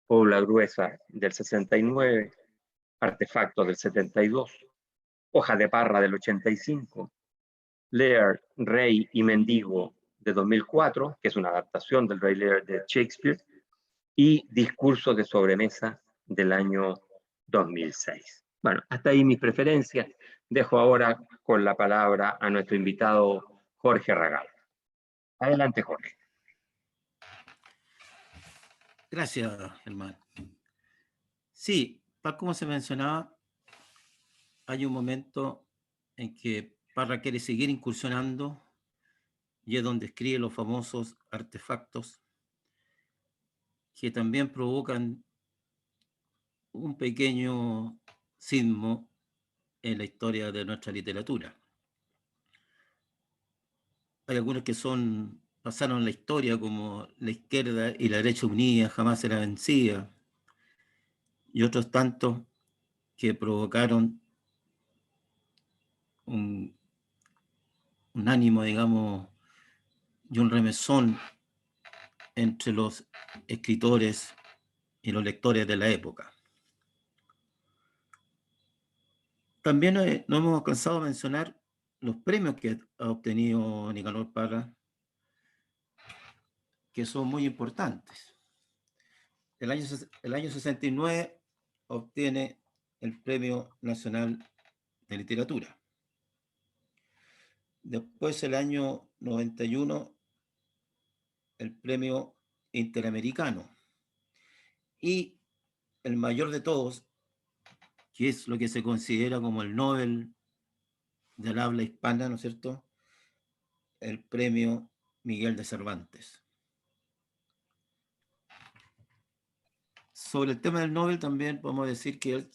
Obra gruesa del 69, Artefactos del 72, Hoja de Parra del 85, Lear, Rey y Mendigo de 2004, que es una adaptación del Rey Lear de Shakespeare, y Discurso de sobremesa del año 2006. Bueno, hasta ahí mis preferencias. Dejo ahora con la palabra a nuestro invitado Jorge Ragal. Adelante, Jorge. Gracias, Germán. Sí, tal como se mencionaba, hay un momento en que Parra quiere seguir incursionando y es donde escribe los famosos artefactos que también provocan un pequeño sismo en la historia de nuestra literatura. Hay algunos que pasaron la historia como La izquierda y la derecha unida jamás será vencida, y otros tantos que provocaron un ánimo, digamos, y un remesón entre los escritores y los lectores de la época. También no hemos alcanzado a mencionar los premios que ha obtenido Nicanor Parra, que son muy importantes. El año 69 obtiene el Premio Nacional de Literatura. Después, el año 91, el Premio Interamericano. Y el mayor de todos, que es lo que se considera como el Nobel del habla hispana, ¿no es cierto?, el Premio Miguel de Cervantes. Sobre el tema del Nobel también podemos decir que él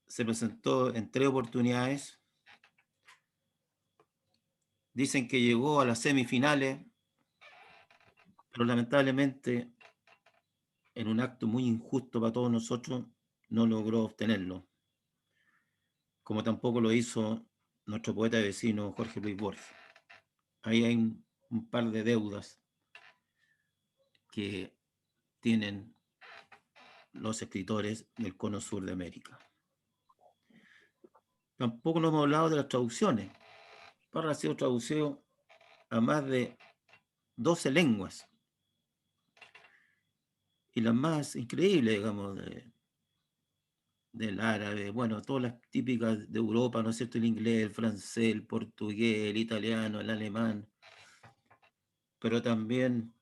se presentó en 3 oportunidades. Dicen que llegó a las semifinales, pero lamentablemente, en un acto muy injusto para todos nosotros, no logró obtenerlo, como tampoco lo hizo nuestro poeta vecino Jorge Luis Borges. Ahí hay un par de deudas que tienen los escritores del cono sur de América. Tampoco nos hemos hablado de las traducciones. Parra ha sido traducido a más de 12 lenguas. Y las más increíbles, digamos, del árabe, bueno, todas las típicas de Europa, ¿no es cierto? El inglés, el francés, el portugués, el italiano, el alemán, pero también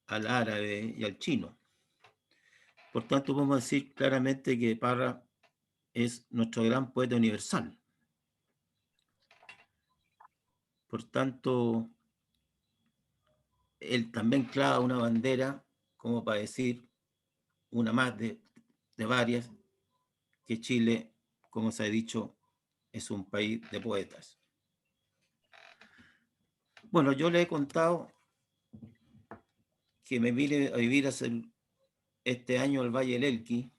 al árabe y al chino. Por tanto, podemos decir claramente que Parra es nuestro gran poeta universal. Por tanto, él también clava una bandera, como para decir, una más de varias, que Chile, como se ha dicho, es un país de poetas. Bueno, yo le he contado que me vine a vivir este año al Valle del Elqui.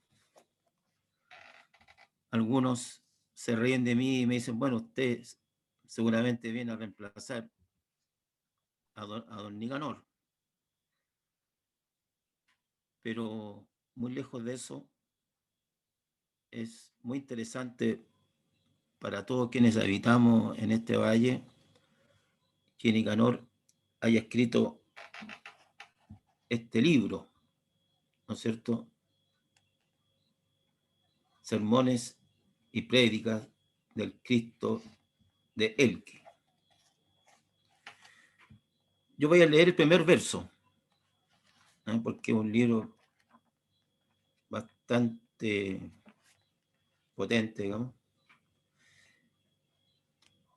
Algunos se ríen de mí y me dicen, bueno, usted seguramente viene a reemplazar a don Nicanor. Pero muy lejos de eso, es muy interesante para todos quienes habitamos en este valle que Nicanor haya escrito este libro, ¿no es cierto? Sermones y prédicas del Cristo de Elqui. Yo voy a leer el primer verso, porque es un libro bastante potente, digamos,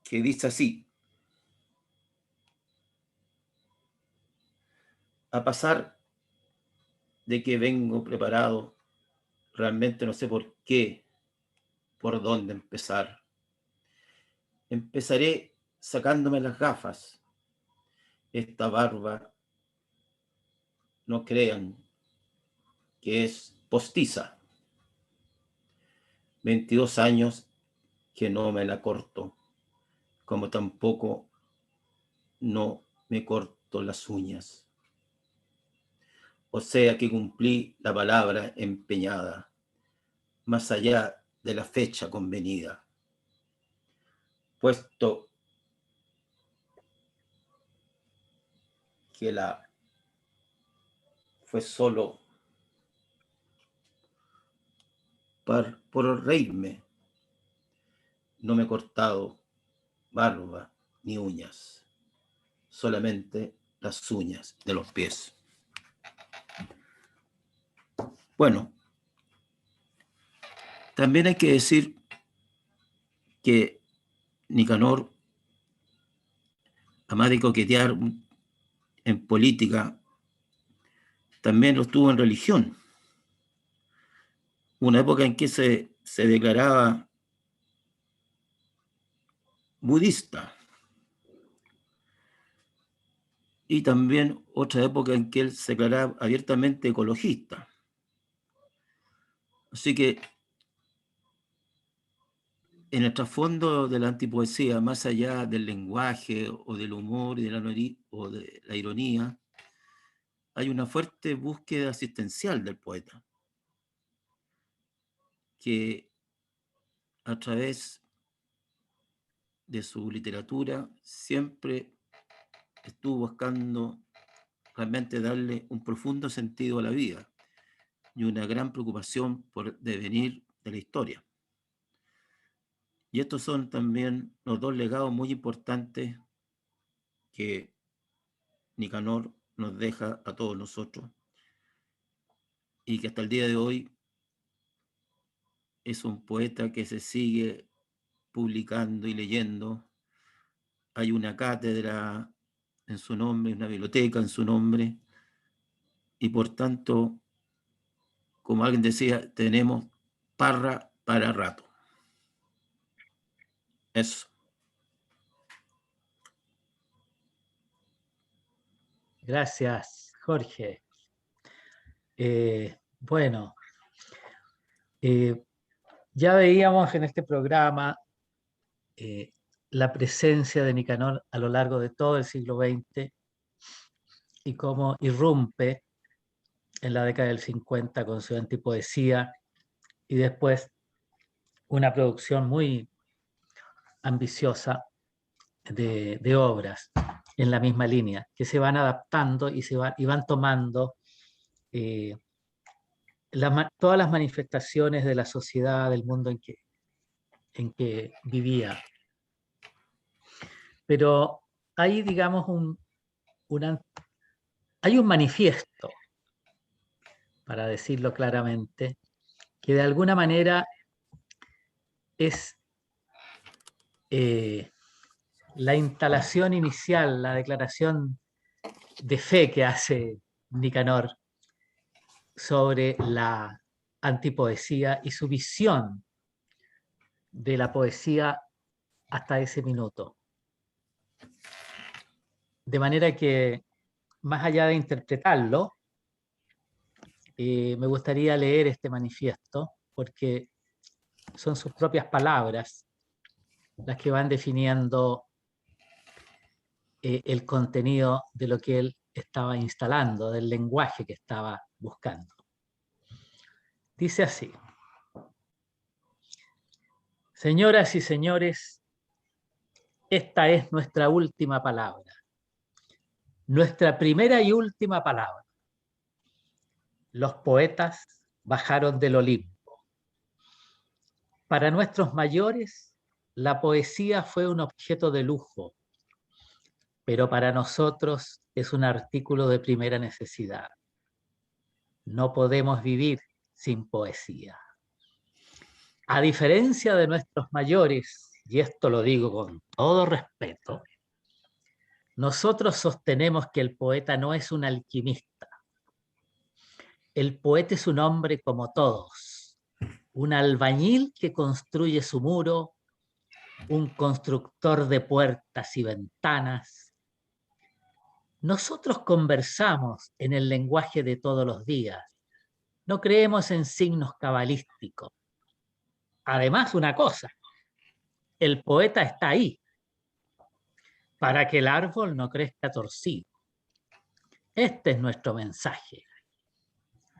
que dice así: a pasar de que vengo preparado, realmente no sé por qué, por dónde empezar. Empezaré sacándome las gafas. Esta barba, no crean que es postiza. 22 años que no me la corto, como tampoco no me corto las uñas. O sea que cumplí la palabra empeñada, más allá de la fecha convenida. Puesto que la fue solo por reírme, no me he cortado barba ni uñas, solamente las uñas de los pies. Bueno, también hay que decir que Nicanor, además de coquetear en política, también lo estuvo en religión. Una época en que se declaraba budista, y también otra época en que él se declaraba abiertamente ecologista. Así que en el trasfondo de la antipoesía, más allá del lenguaje o del humor y de la ironía, hay una fuerte búsqueda asistencial del poeta, que a través de su literatura siempre estuvo buscando realmente darle un profundo sentido a la vida y una gran preocupación por el devenir de la historia. Y estos son también los dos legados muy importantes que Nicanor nos deja a todos nosotros, y que hasta el día de hoy es un poeta que se sigue publicando y leyendo. Hay una cátedra en su nombre, una biblioteca en su nombre, y por tanto, como alguien decía, tenemos parra para rato. Eso. Gracias, Jorge. Bueno, ya veíamos en este programa la presencia de Nicanor a lo largo de todo el siglo XX y cómo irrumpe en la década del 50 con su antipoesía y después una producción muy ambiciosa de obras en la misma línea, que se van adaptando y van tomando todas las manifestaciones de la sociedad, del mundo en que vivía. Pero hay, digamos, hay un manifiesto, para decirlo claramente, que de alguna manera es la instalación inicial, la declaración de fe que hace Nicanor sobre la antipoesía y su visión de la poesía hasta ese minuto. De manera que, más allá de interpretarlo, me gustaría leer este manifiesto, porque son sus propias palabras las que van definiendo el contenido de lo que él estaba instalando, del lenguaje que estaba buscando. Dice así: señoras y señores, esta es nuestra última palabra. Nuestra primera y última palabra. Los poetas bajaron del Olimpo. Para nuestros mayores, la poesía fue un objeto de lujo, pero para nosotros es un artículo de primera necesidad. No podemos vivir sin poesía. A diferencia de nuestros mayores, y esto lo digo con todo respeto, nosotros sostenemos que el poeta no es un alquimista. El poeta es un hombre como todos, un albañil que construye su muro, un constructor de puertas y ventanas. Nosotros conversamos en el lenguaje de todos los días. No creemos en signos cabalísticos. Además, una cosa, el poeta está ahí para que el árbol no crezca torcido. Este es nuestro mensaje.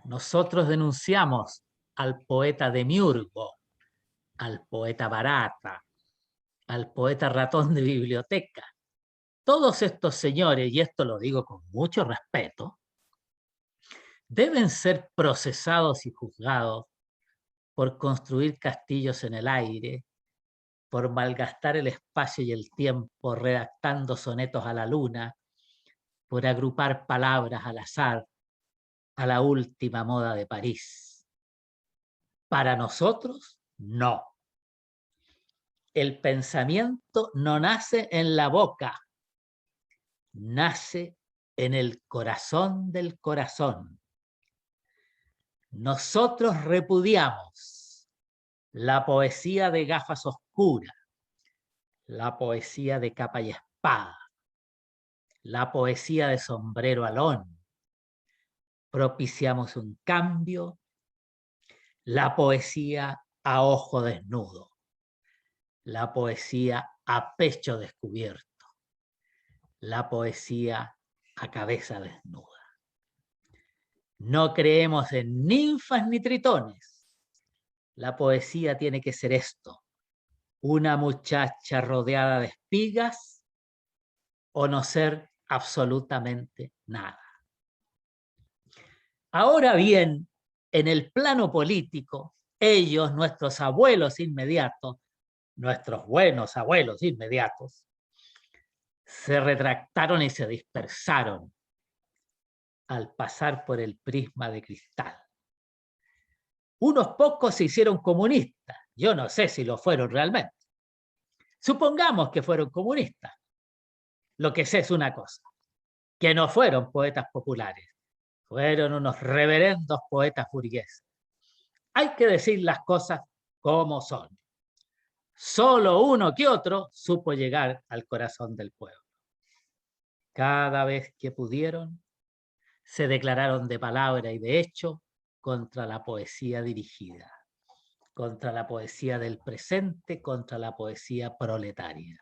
Nosotros denunciamos al poeta demiurgo, al poeta barata, al poeta ratón de biblioteca. Todos estos señores, y esto lo digo con mucho respeto, deben ser procesados y juzgados por construir castillos en el aire, por malgastar el espacio y el tiempo redactando sonetos a la luna, por agrupar palabras al azar a la última moda de París. Para nosotros, no. El pensamiento no nace en la boca, nace en el corazón del corazón. Nosotros repudiamos la poesía de gafas oscuras, la poesía de capa y espada, la poesía de sombrero alón. Propiciamos un cambio, la poesía a ojo desnudo, la poesía a pecho descubierto, la poesía a cabeza desnuda. No creemos en ninfas ni tritones. La poesía tiene que ser esto: una muchacha rodeada de espigas o no ser absolutamente nada. Ahora bien, en el plano político, ellos, nuestros abuelos inmediatos, nuestros buenos abuelos inmediatos, se retractaron y se dispersaron al pasar por el prisma de cristal. Unos pocos se hicieron comunistas. Yo no sé si lo fueron realmente. Supongamos que fueron comunistas. Lo que sé es una cosa, que no fueron poetas populares, fueron unos reverendos poetas burgueses. Hay que decir las cosas como son. Solo uno que otro supo llegar al corazón del pueblo. Cada vez que pudieron, se declararon de palabra y de hecho contra la poesía dirigida, contra la poesía del presente, contra la poesía proletaria.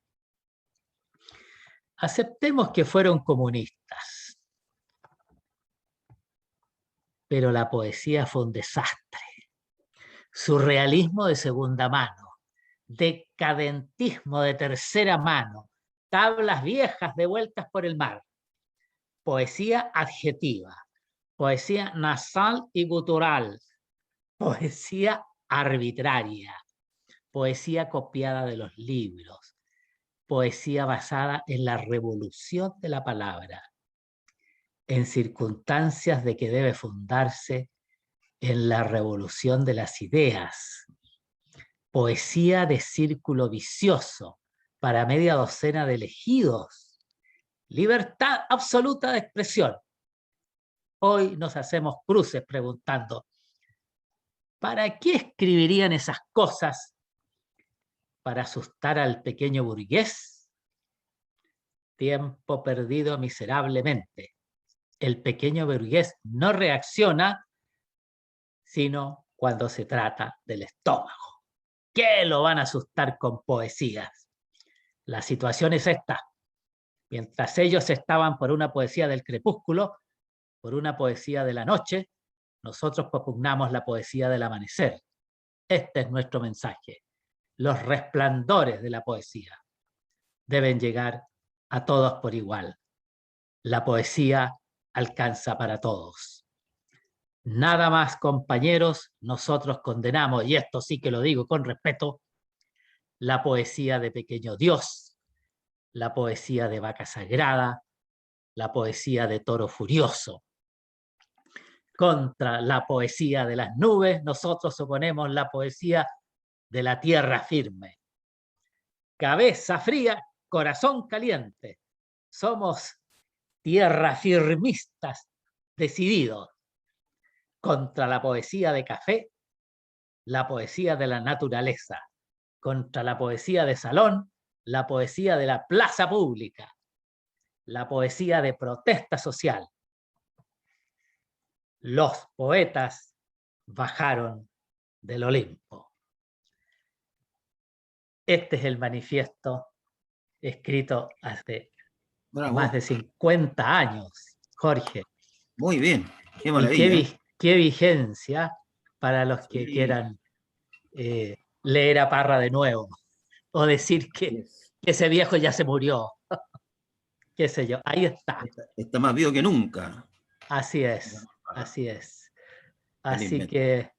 Aceptemos que fueron comunistas, pero la poesía fue un desastre. Surrealismo de segunda mano, decadentismo de tercera mano, tablas viejas devueltas por el mar, poesía adjetiva, poesía nasal y gutural, poesía arbitraria, poesía copiada de los libros, poesía basada en la revolución de la palabra, en circunstancias de que debe fundarse en la revolución de las ideas, poesía de círculo vicioso para media docena de elegidos, libertad absoluta de expresión. Hoy nos hacemos cruces preguntando, ¿para qué escribirían esas cosas? ¿Para asustar al pequeño burgués? Tiempo perdido miserablemente. El pequeño burgués no reacciona sino cuando se trata del estómago. ¿Qué lo van a asustar con poesías? La situación es esta. Mientras ellos estaban por una poesía del crepúsculo, por una poesía de la noche, nosotros propugnamos la poesía del amanecer. Este es nuestro mensaje. Los resplandores de la poesía deben llegar a todos por igual. la poesía alcanza para todos. Nada más, compañeros, nosotros condenamos, y esto sí que lo digo con respeto, la poesía de Pequeño Dios, la poesía de Vaca Sagrada, la poesía de Toro Furioso. Contra la poesía de las nubes, nosotros oponemos la poesía de la tierra firme. Cabeza fría, corazón caliente. Somos tierra firmistas, decididos. Contra la poesía de café, la poesía de la naturaleza. Contra la poesía de salón, la poesía de la plaza pública. La poesía de protesta social. Los poetas bajaron del Olimpo. Este es el manifiesto escrito hace Bravo. más de 50 años, Jorge. Muy bien, qué Y maravilla. qué vigencia para los que Sí. quieran leer a Parra de nuevo o decir que ese viejo ya se murió. Qué sé yo, ahí está. Está más vivo que nunca. Así es, así es. Así Felizmente. que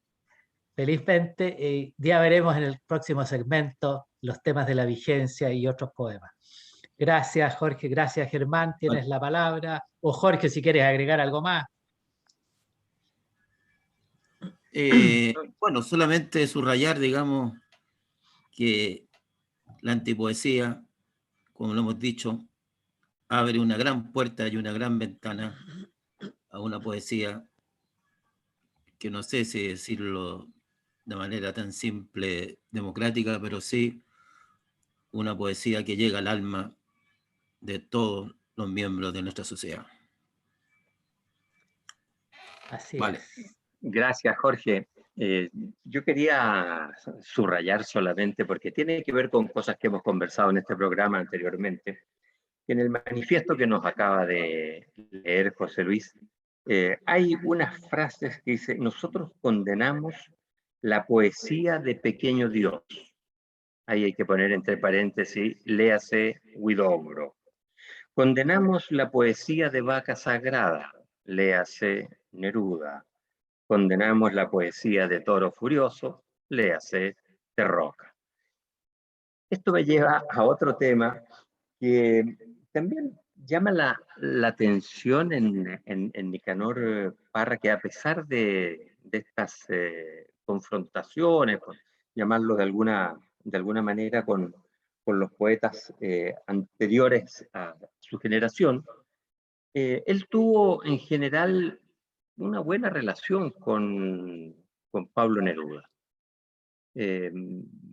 felizmente ya veremos en el próximo segmento los temas de la vigencia y otros poemas. Gracias, Jorge. Gracias, Germán. Tienes la palabra. O Jorge, si quieres agregar algo más. Bueno, solamente subrayar, digamos, que la antipoesía, como lo hemos dicho, abre una gran puerta y una gran ventana a una poesía que no sé si decirlo de manera tan simple, democrática, pero sí una poesía que llega al alma de todos los miembros de nuestra sociedad. Así Vale. es. Gracias, Jorge. Yo quería subrayar solamente, porque tiene que ver con cosas que hemos conversado en este programa anteriormente. En el manifiesto que nos acaba de leer José Luis, hay unas frases que dice: nosotros condenamos la poesía de Pequeño Dios. Ahí hay que poner entre paréntesis, léase Huidobro. Condenamos la poesía de Vaca Sagrada, léase Neruda. Condenamos la poesía de Toro Furioso, léase Terroca. Esto me lleva a otro tema que también llama la atención en Nicanor Parra, que a pesar de estas confrontaciones, por llamarlo de alguna manera, con los poetas anteriores a su generación, él tuvo en general una buena relación con Pablo Neruda.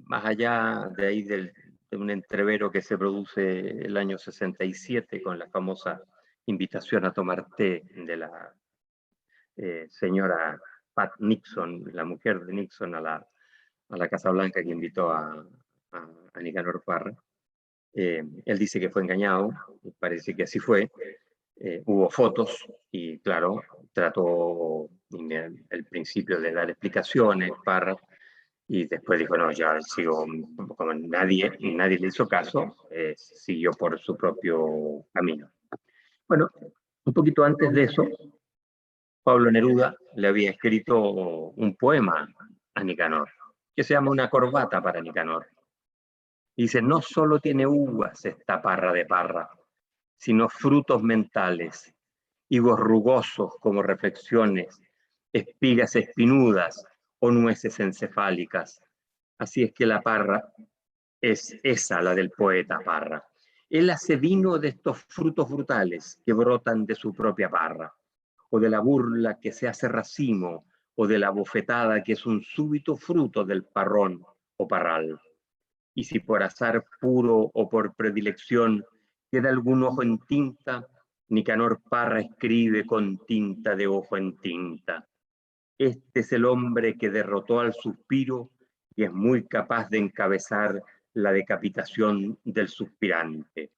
Más allá de ahí de un entrevero que se produce el año 67 con la famosa invitación a tomar té de la señora Pat Nixon, la mujer de Nixon, a la Casa Blanca, que invitó a Nicanor Parra. Él dice que fue engañado, y parece que así fue. Hubo fotos y, claro, trató en el principio de dar explicaciones, Parra, y después dijo: no, ya sigo, como nadie le hizo caso, siguió por su propio camino. Bueno, un poquito antes de eso, Pablo Neruda le había escrito un poema a Nicanor, que se llama Una corbata para Nicanor. Dice: no solo tiene uvas esta parra de Parra, sino frutos mentales, higos rugosos como reflexiones, espigas espinudas o nueces encefálicas. Así es que la Parra es esa, la del poeta Parra. Él hace vino de estos frutos frutales que brotan de su propia parra, o de la burla que se hace racimo, o de la bofetada que es un súbito fruto del parrón o parral. Y si por azar puro o por predilección queda algún ojo en tinta, Nicanor Parra escribe con tinta de ojo en tinta. Este es el hombre que derrotó al suspiro y es muy capaz de encabezar la decapitación del suspirante.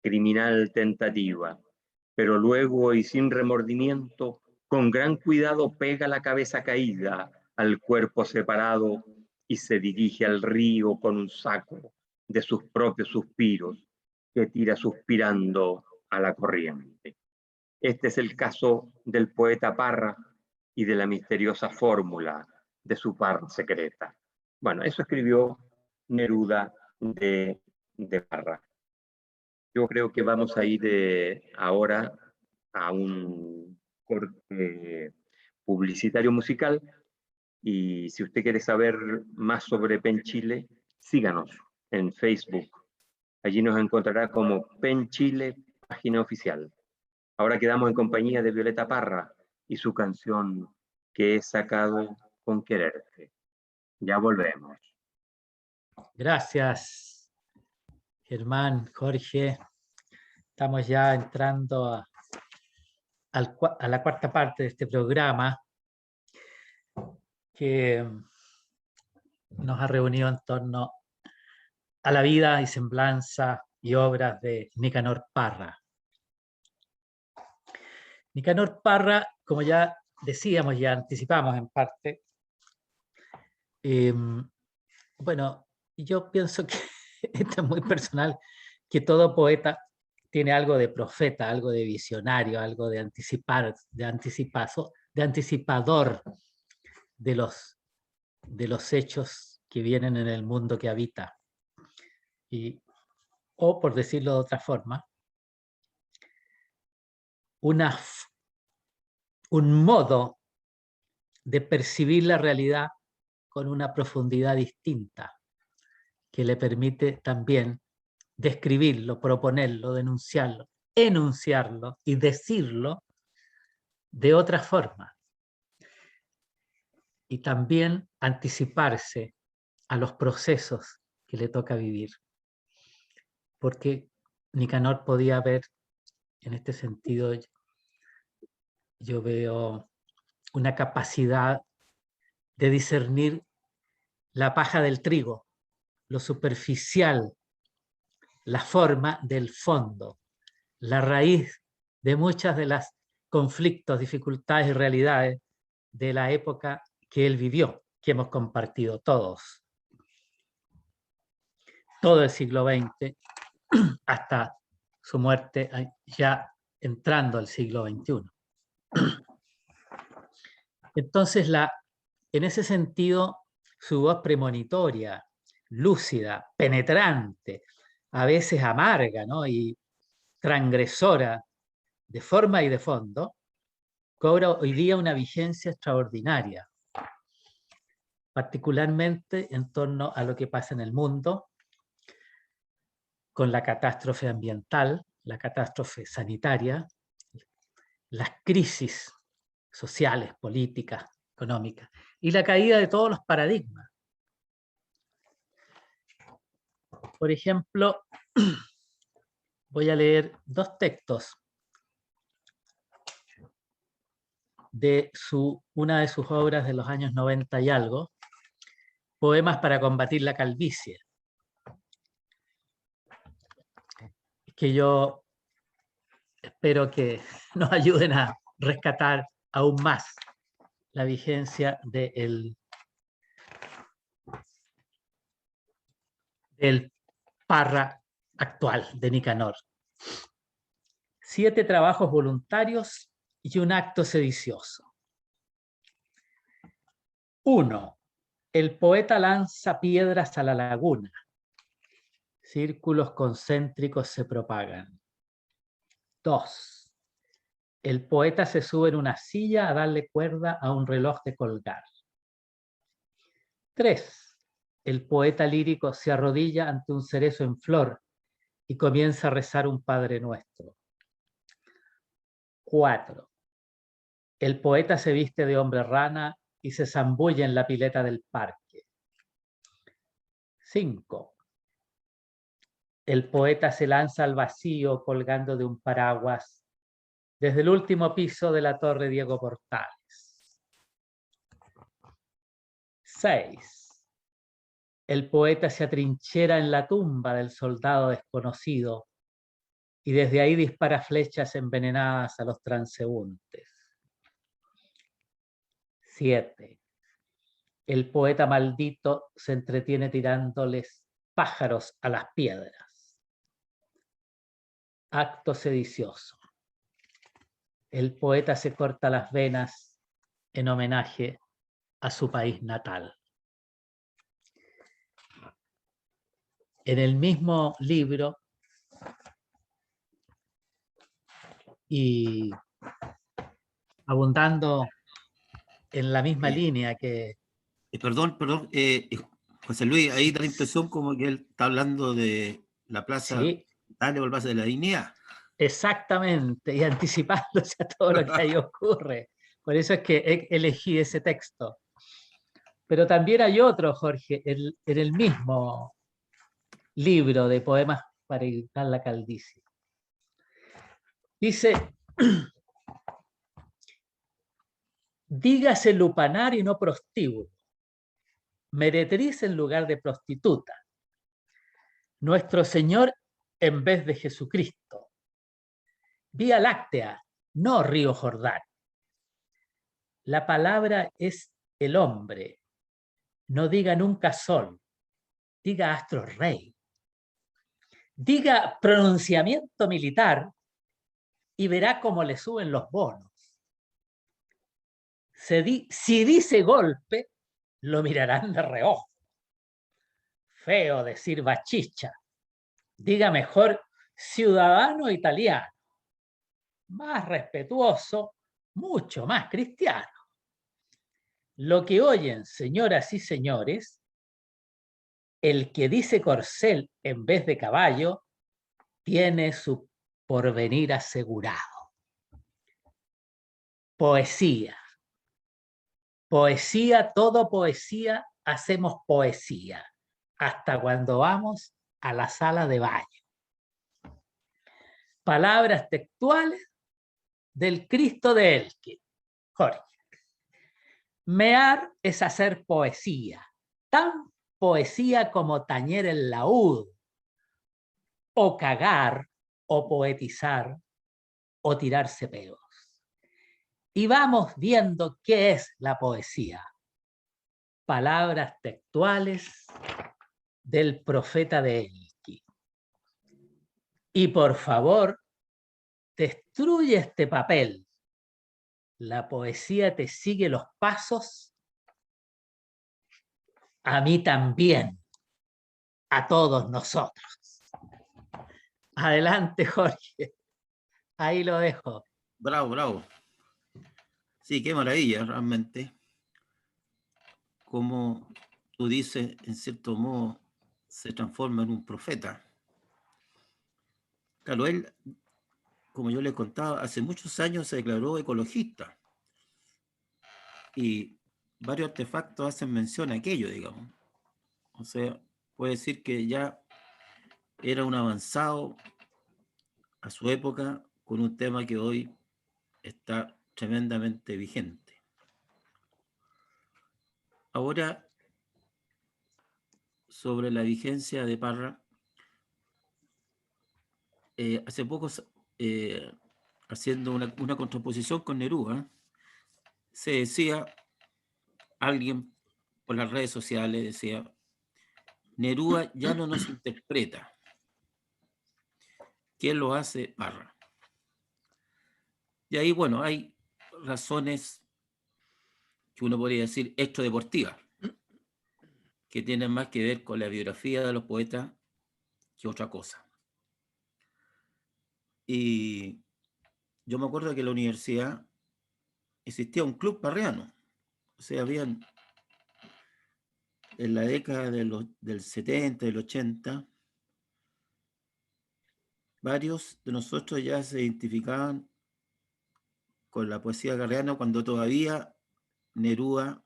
Criminal tentativa, pero luego y sin remordimiento, con gran cuidado pega la cabeza caída al cuerpo separado y se dirige al río con un saco de sus propios suspiros que tira suspirando a la corriente. Este es el caso del poeta Parra y de la misteriosa fórmula de su parra secreta. Bueno, eso escribió Neruda de Parra. Yo creo que vamos a ir ahora a un corte publicitario musical, y si usted quiere saber más sobre PEN Chile, síganos en Facebook. Allí nos encontrará como PEN Chile, página oficial. Ahora quedamos en compañía de Violeta Parra y su canción Que he sacado con quererte. Ya volvemos. Gracias, Germán, Jorge. Estamos ya entrando a la cuarta parte de este programa que nos ha reunido en torno a la vida y semblanza y obras de Nicanor Parra. Nicanor Parra, como ya decíamos, ya anticipamos en parte, bueno, yo pienso que esto es muy personal, que todo poeta tiene algo de profeta, algo de visionario, algo de anticipar, de anticipador de los hechos que vienen en el mundo que habita. O, por decirlo de otra forma, un modo de percibir la realidad con una profundidad distinta, que le permite también describirlo, proponerlo, denunciarlo, enunciarlo y decirlo de otra forma. Y también anticiparse a los procesos que le toca vivir. Porque Nicanor podía ver, en este sentido, yo veo una capacidad de discernir la paja del trigo, lo superficial, la forma del fondo, la raíz de muchas de las conflictos, dificultades y realidades de la época que él vivió, que hemos compartido todos. Todo el siglo XX hasta su muerte ya entrando al siglo XXI. Entonces, en ese sentido, su voz premonitoria, lúcida, penetrante, a veces amarga, ¿no?, y transgresora de forma y de fondo, cobra hoy día una vigencia extraordinaria, particularmente en torno a lo que pasa en el mundo, con la catástrofe ambiental, la catástrofe sanitaria, las crisis sociales, políticas, económicas, y la caída de todos los paradigmas. Por ejemplo, voy a leer dos textos de una de sus obras de los años 90 y algo, Poemas para combatir la calvicie, que yo espero que nos ayuden a rescatar aún más la vigencia del Parra actual de Nicanor. 7 trabajos voluntarios y un acto sedicioso. 1. El poeta lanza piedras a la laguna. Círculos concéntricos se propagan. 2. El poeta se sube en una silla a darle cuerda a un reloj de colgar. 3. El poeta lírico se arrodilla ante un cerezo en flor y comienza a rezar un Padre Nuestro. 4. El poeta se viste de hombre rana y se zambulle en la pileta del parque. 5. El poeta se lanza al vacío colgando de un paraguas desde el último piso de la Torre Diego Portales. 6. El poeta se atrinchera en la tumba del soldado desconocido y desde ahí dispara flechas envenenadas a los transeúntes. 7. El poeta maldito se entretiene tirándoles pájaros a las piedras. Acto sedicioso. el poeta se corta las venas en homenaje a su país natal. En el mismo libro, y abundando en la misma línea que... Perdón, José Luis, ahí da la impresión como que él está hablando de la Plaza Sí, Italia o el Plaza de la Dignidad. exactamente, y anticipándose a todo lo que ahí ocurre. Por eso es que elegí ese texto. Pero también hay otro, Jorge, en el mismo libro de poemas para evitar la caldicie. Dice, dígase lupanar y no prostíbulo, meretriz en lugar de prostituta, nuestro Señor en vez de Jesucristo, Vía Láctea, no río Jordán. La palabra es el hombre, no diga nunca sol, diga astro rey, diga pronunciamiento militar y verá cómo le suben los bonos. Si dice golpe, lo mirarán de reojo. Feo decir bachicha, diga mejor ciudadano italiano, más respetuoso, mucho más cristiano. Lo que oyen, señoras y señores, el que dice corcel en vez de caballo, tiene su porvenir asegurado. Poesía. Poesía, todo poesía, hacemos poesía, hasta cuando vamos a la sala de baño. Palabras textuales del Cristo de Elqui. Jorge. Mear es hacer poesía, tan poesía como tañer el laúd, o cagar, o poetizar, o tirarse peos. Y vamos viendo qué es la poesía. Palabras textuales del profeta de Elqui. Y por favor, destruye este papel. La poesía te sigue los pasos. A mí también. A todos nosotros. Adelante, Jorge. Ahí lo dejo. Bravo, bravo. Sí, qué maravilla, realmente. Como tú dices, en cierto modo, se transforma en un profeta. Claro, él, como yo le contaba, hace muchos años se declaró ecologista. Y varios artefactos hacen mención a aquello, digamos. O sea, puede decir que ya era un avanzado a su época con un tema que hoy está tremendamente vigente. Ahora, sobre la vigencia de Parra, hace poco, haciendo una contraposición con Neruda, se decía, alguien por las redes sociales decía, Neruda ya no nos interpreta. ¿Quién lo hace? Parra. Y ahí, bueno, hay razones que uno podría decir extradeportivas, que tienen más que ver con la biografía de los poetas que otra cosa. Y yo me acuerdo que en la universidad existía un club parriano. O sea, habían en la década del 70, del 80, varios de nosotros ya se identificaban con la poesía parriana cuando todavía Neruda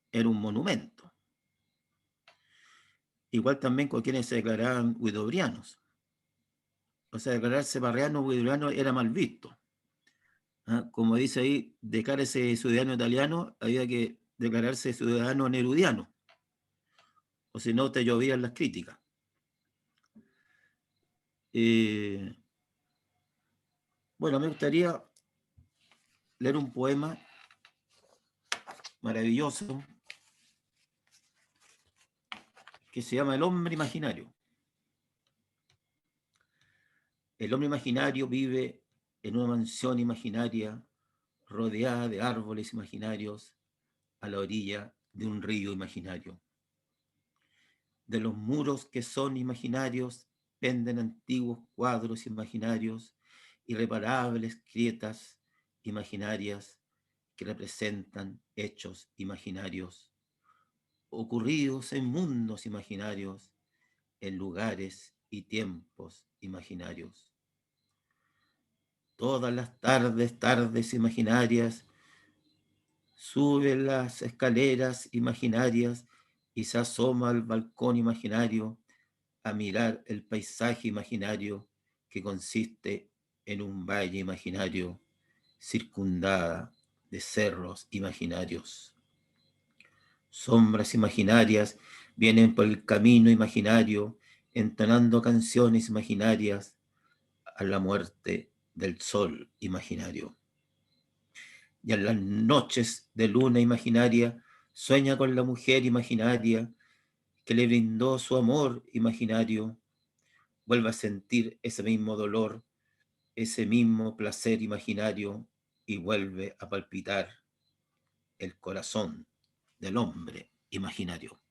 era un monumento. Igual también con quienes se declaraban huidobrianos. O sea, declararse parriano o huidobriano era mal visto. ¿Ah? Como dice ahí, declárese ciudadano italiano, había que declararse ciudadano nerudiano. O si no, te llovían las críticas. Bueno, me gustaría leer un poema maravilloso que se llama El hombre imaginario. El hombre imaginario vive en una mansión imaginaria rodeada de árboles imaginarios a la orilla de un río imaginario. De los muros que son imaginarios penden antiguos cuadros imaginarios, irreparables grietas imaginarias que representan hechos imaginarios, ocurridos en mundos imaginarios, en lugares y tiempos imaginarios. Todas las tardes imaginarias, sube las escaleras imaginarias y se asoma al balcón imaginario a mirar el paisaje imaginario que consiste en un valle imaginario circundada de cerros imaginarios. Sombras imaginarias vienen por el camino imaginario entonando canciones imaginarias a la muerte del sol imaginario. Y en las noches de luna imaginaria sueña con la mujer imaginaria que le brindó su amor imaginario. Vuelve a sentir ese mismo dolor, ese mismo placer imaginario y vuelve a palpitar el corazón del hombre imaginario.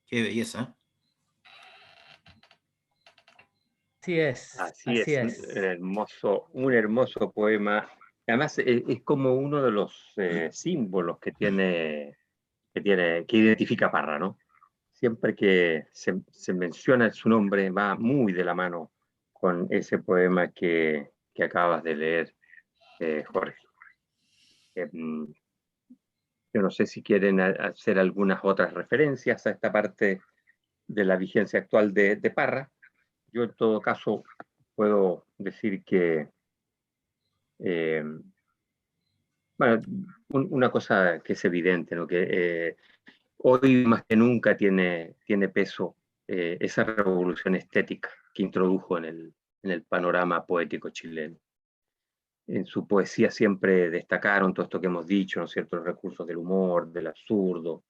Qué belleza. Así es, Así así es, es. un hermoso poema. Además, es como uno de los símbolos que identifica a Parra, ¿no? Siempre que se menciona su nombre, va muy de la mano con ese poema que acabas de leer, Jorge. Yo no sé si quieren hacer algunas otras referencias a esta parte de la vigencia actual de Parra. Yo en todo caso puedo decir que, eh, bueno, una cosa que es evidente, ¿no? Que hoy más que nunca tiene peso esa revolución estética que introdujo en el panorama poético chileno. En su poesía siempre destacaron todo esto que hemos dicho, ¿no es cierto? Los recursos del humor, del absurdo,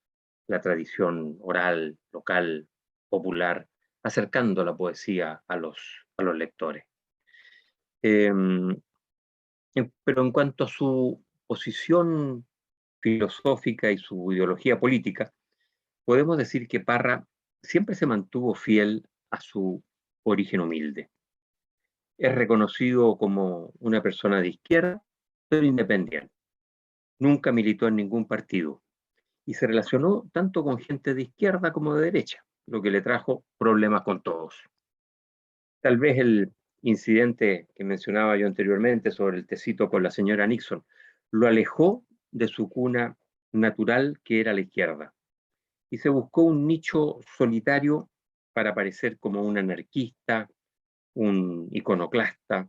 la tradición oral, local, popular, acercando la poesía a los lectores. Pero en cuanto a su posición filosófica y su ideología política, podemos decir que Parra siempre se mantuvo fiel a su origen humilde. Es reconocido como una persona de izquierda, pero independiente. Nunca militó en ningún partido y se relacionó tanto con gente de izquierda como de derecha, lo que le trajo problemas con todos. Tal vez el incidente que mencionaba yo anteriormente sobre el tecito con la señora Nixon lo alejó de su cuna natural, que era la izquierda, y se buscó un nicho solitario para parecer como un anarquista, un iconoclasta,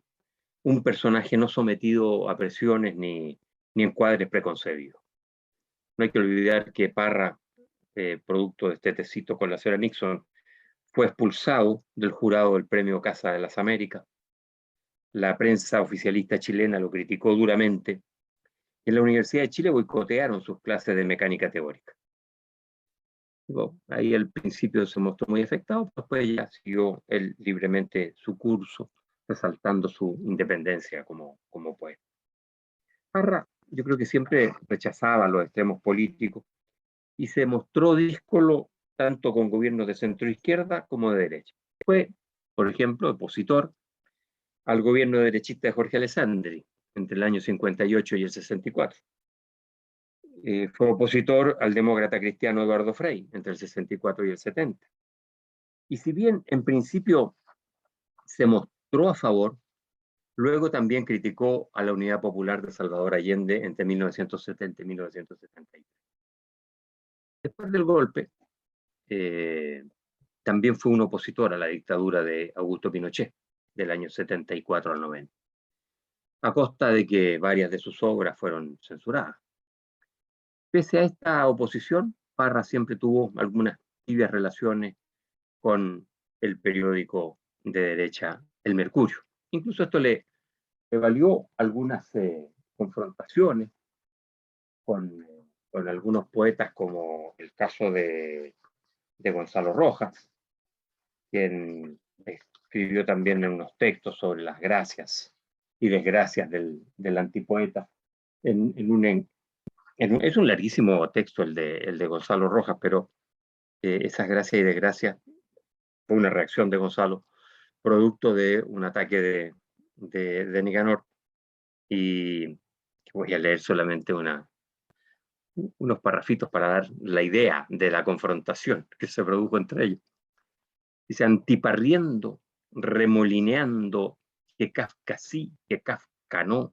un personaje no sometido a presiones ni encuadres preconcebidos. No hay que olvidar que Parra, producto de este tecito con la señora Nixon, fue expulsado del jurado del Premio Casa de las Américas. La prensa oficialista chilena lo criticó duramente. En la Universidad de Chile boicotearon sus clases de mecánica teórica. Bueno, ahí al principio se mostró muy afectado, después ya siguió él libremente su curso, resaltando su independencia como poeta. Parra, yo creo que siempre rechazaba los extremos políticos y se mostró díscolo tanto con gobiernos de centro izquierda como de derecha. Fue, por ejemplo, opositor al gobierno derechista de Jorge Alessandri entre el año 58 y el 64. Fue opositor al demócrata cristiano Eduardo Frei entre el 64 y el 70. Y si bien en principio se mostró a favor, luego también criticó a la Unidad Popular de Salvador Allende entre 1970 y 1973. Después del golpe, también fue un opositor a la dictadura de Augusto Pinochet, del año 74 al 90, a costa de que varias de sus obras fueron censuradas. Pese a esta oposición, Parra siempre tuvo algunas tibias relaciones con el periódico de derecha El Mercurio. Incluso esto le valió algunas confrontaciones con algunos poetas, como el caso de Gonzalo Rojas, quien escribió también unos textos sobre las gracias y desgracias del antipoeta. Es un larguísimo texto el de Gonzalo Rojas, pero esas gracias y desgracias fue una reacción de Gonzalo, producto de un ataque de Nicanor, y voy a leer solamente unos parrafitos para dar la idea de la confrontación que se produjo entre ellos. Dice: antiparriendo, remolineando, que Kafka sí, que Kafka no,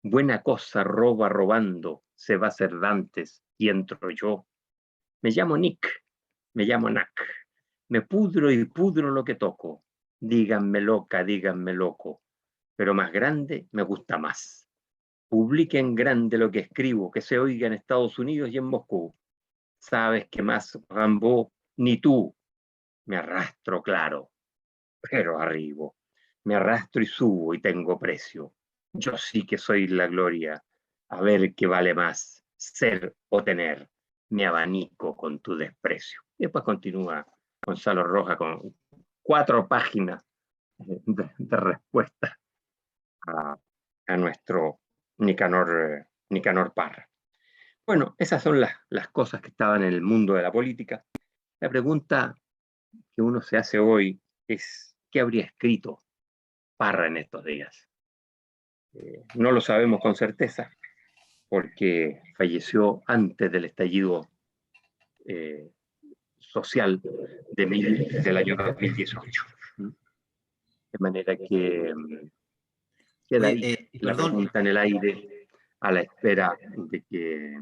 buena cosa roba robando, se va Cervantes y entro yo. Me llamo Nick, me llamo Nac, me pudro y pudro lo que toco, díganme loca, díganme loco, pero más grande me gusta más. Publiquen grande lo que escribo, que se oiga en Estados Unidos y en Moscú. Sabes que más Rambo ni tú. Me arrastro, claro, pero arribo. Me arrastro y subo y tengo precio. Yo sí que soy la gloria. A ver qué vale más, ser o tener. Me abanico con tu desprecio. Y después continúa Gonzalo Rojas con 4 páginas de respuesta a nuestro Nicanor Parra. Bueno, esas son las cosas que estaban en el mundo de la política. La pregunta que uno se hace hoy es: ¿qué habría escrito Parra en estos días? No lo sabemos con certeza, porque falleció antes del estallido social del año 2018. De manera que queda ahí la pregunta en el aire, a la espera de que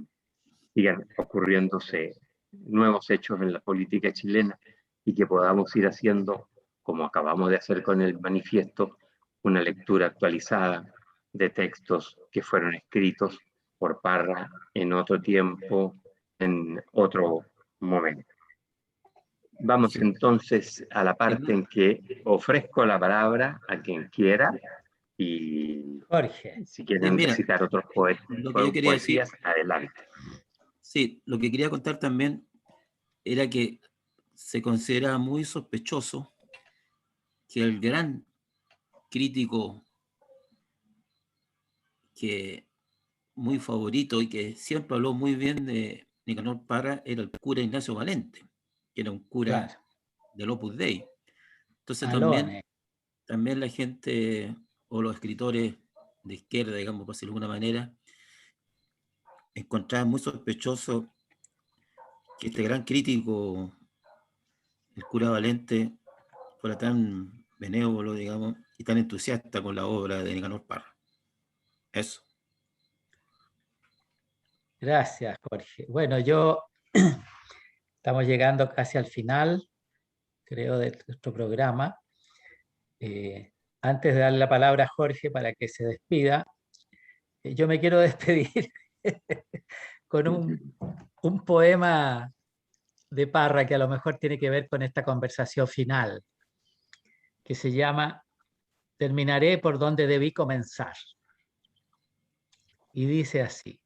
sigan ocurriéndose nuevos hechos en la política chilena y que podamos ir haciendo, como acabamos de hacer con el manifiesto, una lectura actualizada de textos que fueron escritos por Parra en otro tiempo, en otro momento. Vamos entonces a la parte en que ofrezco la palabra a quien quiera, y Jorge. si quieren recitar otros poesías, adelante. Sí, lo que quería contar también era que se considera muy sospechoso que el gran crítico que muy favorito y que siempre habló muy bien de Nicanor Parra era el cura Ignacio Valente, que era un cura del Opus Dei. Entonces también la gente o los escritores de izquierda, digamos, por decirlo de alguna manera, encontraban muy sospechoso que este gran crítico, el cura Valente, fuera tan benévolo, digamos, y tan entusiasta con la obra de Nicanor Parra. Eso. Gracias, Jorge. Bueno, estamos llegando casi al final, creo, de nuestro programa. Antes de darle la palabra a Jorge para que se despida, yo me quiero despedir con un poema de Parra que a lo mejor tiene que ver con esta conversación final, que se llama Terminaré por donde debí comenzar. Y dice así: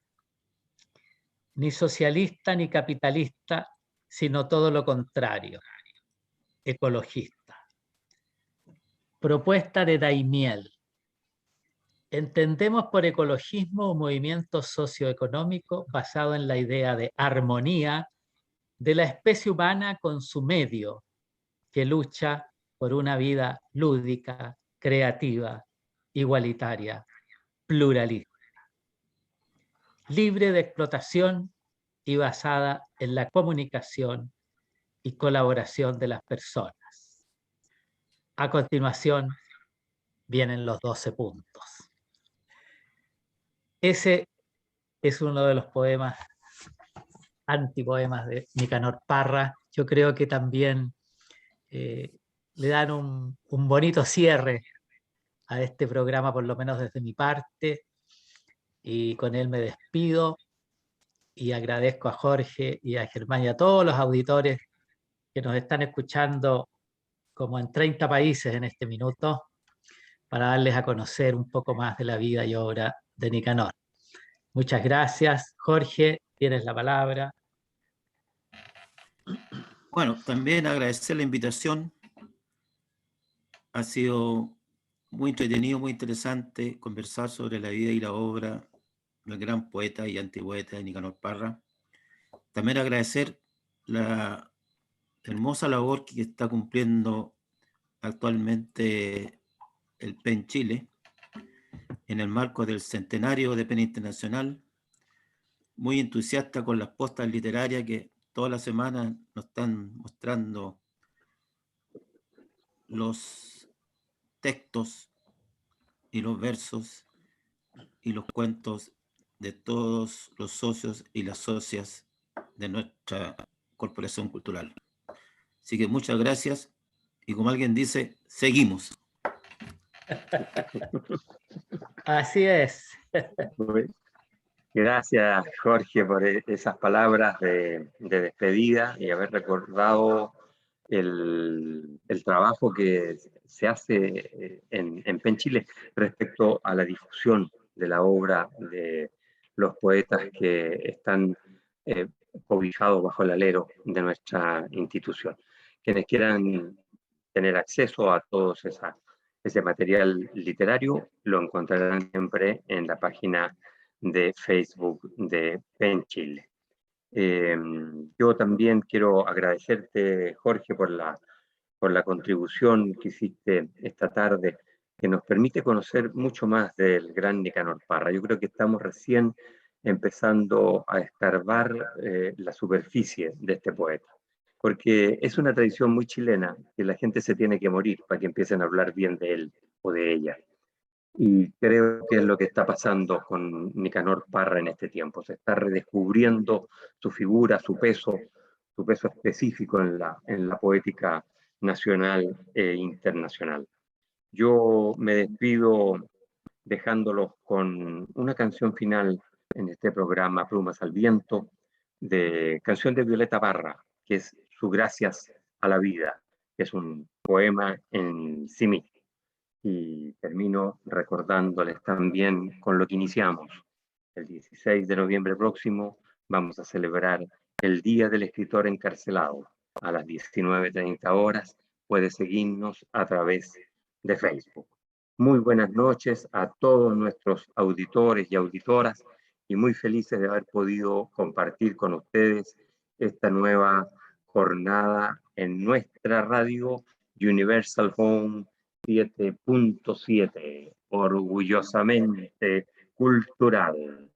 ni socialista ni capitalista, sino todo lo contrario, ecologista. Propuesta de Daimiel. Entendemos por ecologismo un movimiento socioeconómico basado en la idea de armonía de la especie humana con su medio, que lucha por una vida lúdica, creativa, igualitaria, pluralista, libre de explotación y basada en la comunicación y colaboración de las personas. A continuación vienen los 12 puntos. Ese es uno de los poemas, antipoemas de Nicanor Parra. Yo creo que también le dan un bonito cierre a este programa, por lo menos desde mi parte, y con él me despido y agradezco a Jorge y a Germán y a todos los auditores que nos están escuchando como en 30 países en este minuto, para darles a conocer un poco más de la vida y obra de Nicanor. Muchas gracias. Jorge, tienes la palabra. Bueno, también agradecer la invitación Ha sido muy entretenido, muy interesante conversar sobre la vida y la obra del gran poeta y antipoeta Nicanor Parra. También agradecer la hermosa labor que está cumpliendo actualmente el PEN Chile en el marco del centenario de PEN Internacional, muy entusiasta con las postas literarias que toda la semana nos están mostrando los textos y los versos y los cuentos de todos los socios y las socias de nuestra corporación cultural. Así que muchas gracias y como alguien dice, seguimos. Así es. Gracias, Jorge, por esas palabras de despedida y haber recordado el trabajo que se hace en PEN Chile respecto a la difusión de la obra de los poetas que están cobijados bajo el alero de nuestra institución. Quienes quieran tener acceso a todo ese material literario lo encontrarán siempre en la página de Facebook de PEN Chile. Yo también quiero agradecerte, Jorge, por la contribución que hiciste esta tarde, que nos permite conocer mucho más del gran Nicanor Parra. Yo creo que estamos recién empezando a escarbar la superficie de este poeta, porque es una tradición muy chilena que la gente se tiene que morir para que empiecen a hablar bien de él o de ella. Y creo que es lo que está pasando con Nicanor Parra en este tiempo. Se está redescubriendo su figura, su peso específico en la poética nacional e internacional. Yo me despido dejándolos con una canción final en este programa Plumas al Viento, canción de Violeta Parra, que es Su Gracias a la Vida, que es un poema en sí mismo. Y termino recordándoles también con lo que iniciamos. El 16 de noviembre próximo vamos a celebrar el Día del Escritor Encarcelado. A las 19:30 horas puede seguirnos a través de Facebook. Muy buenas noches a todos nuestros auditores y auditoras y muy felices de haber podido compartir con ustedes esta nueva jornada en nuestra radio Universal Home 7.7, orgullosamente cultural.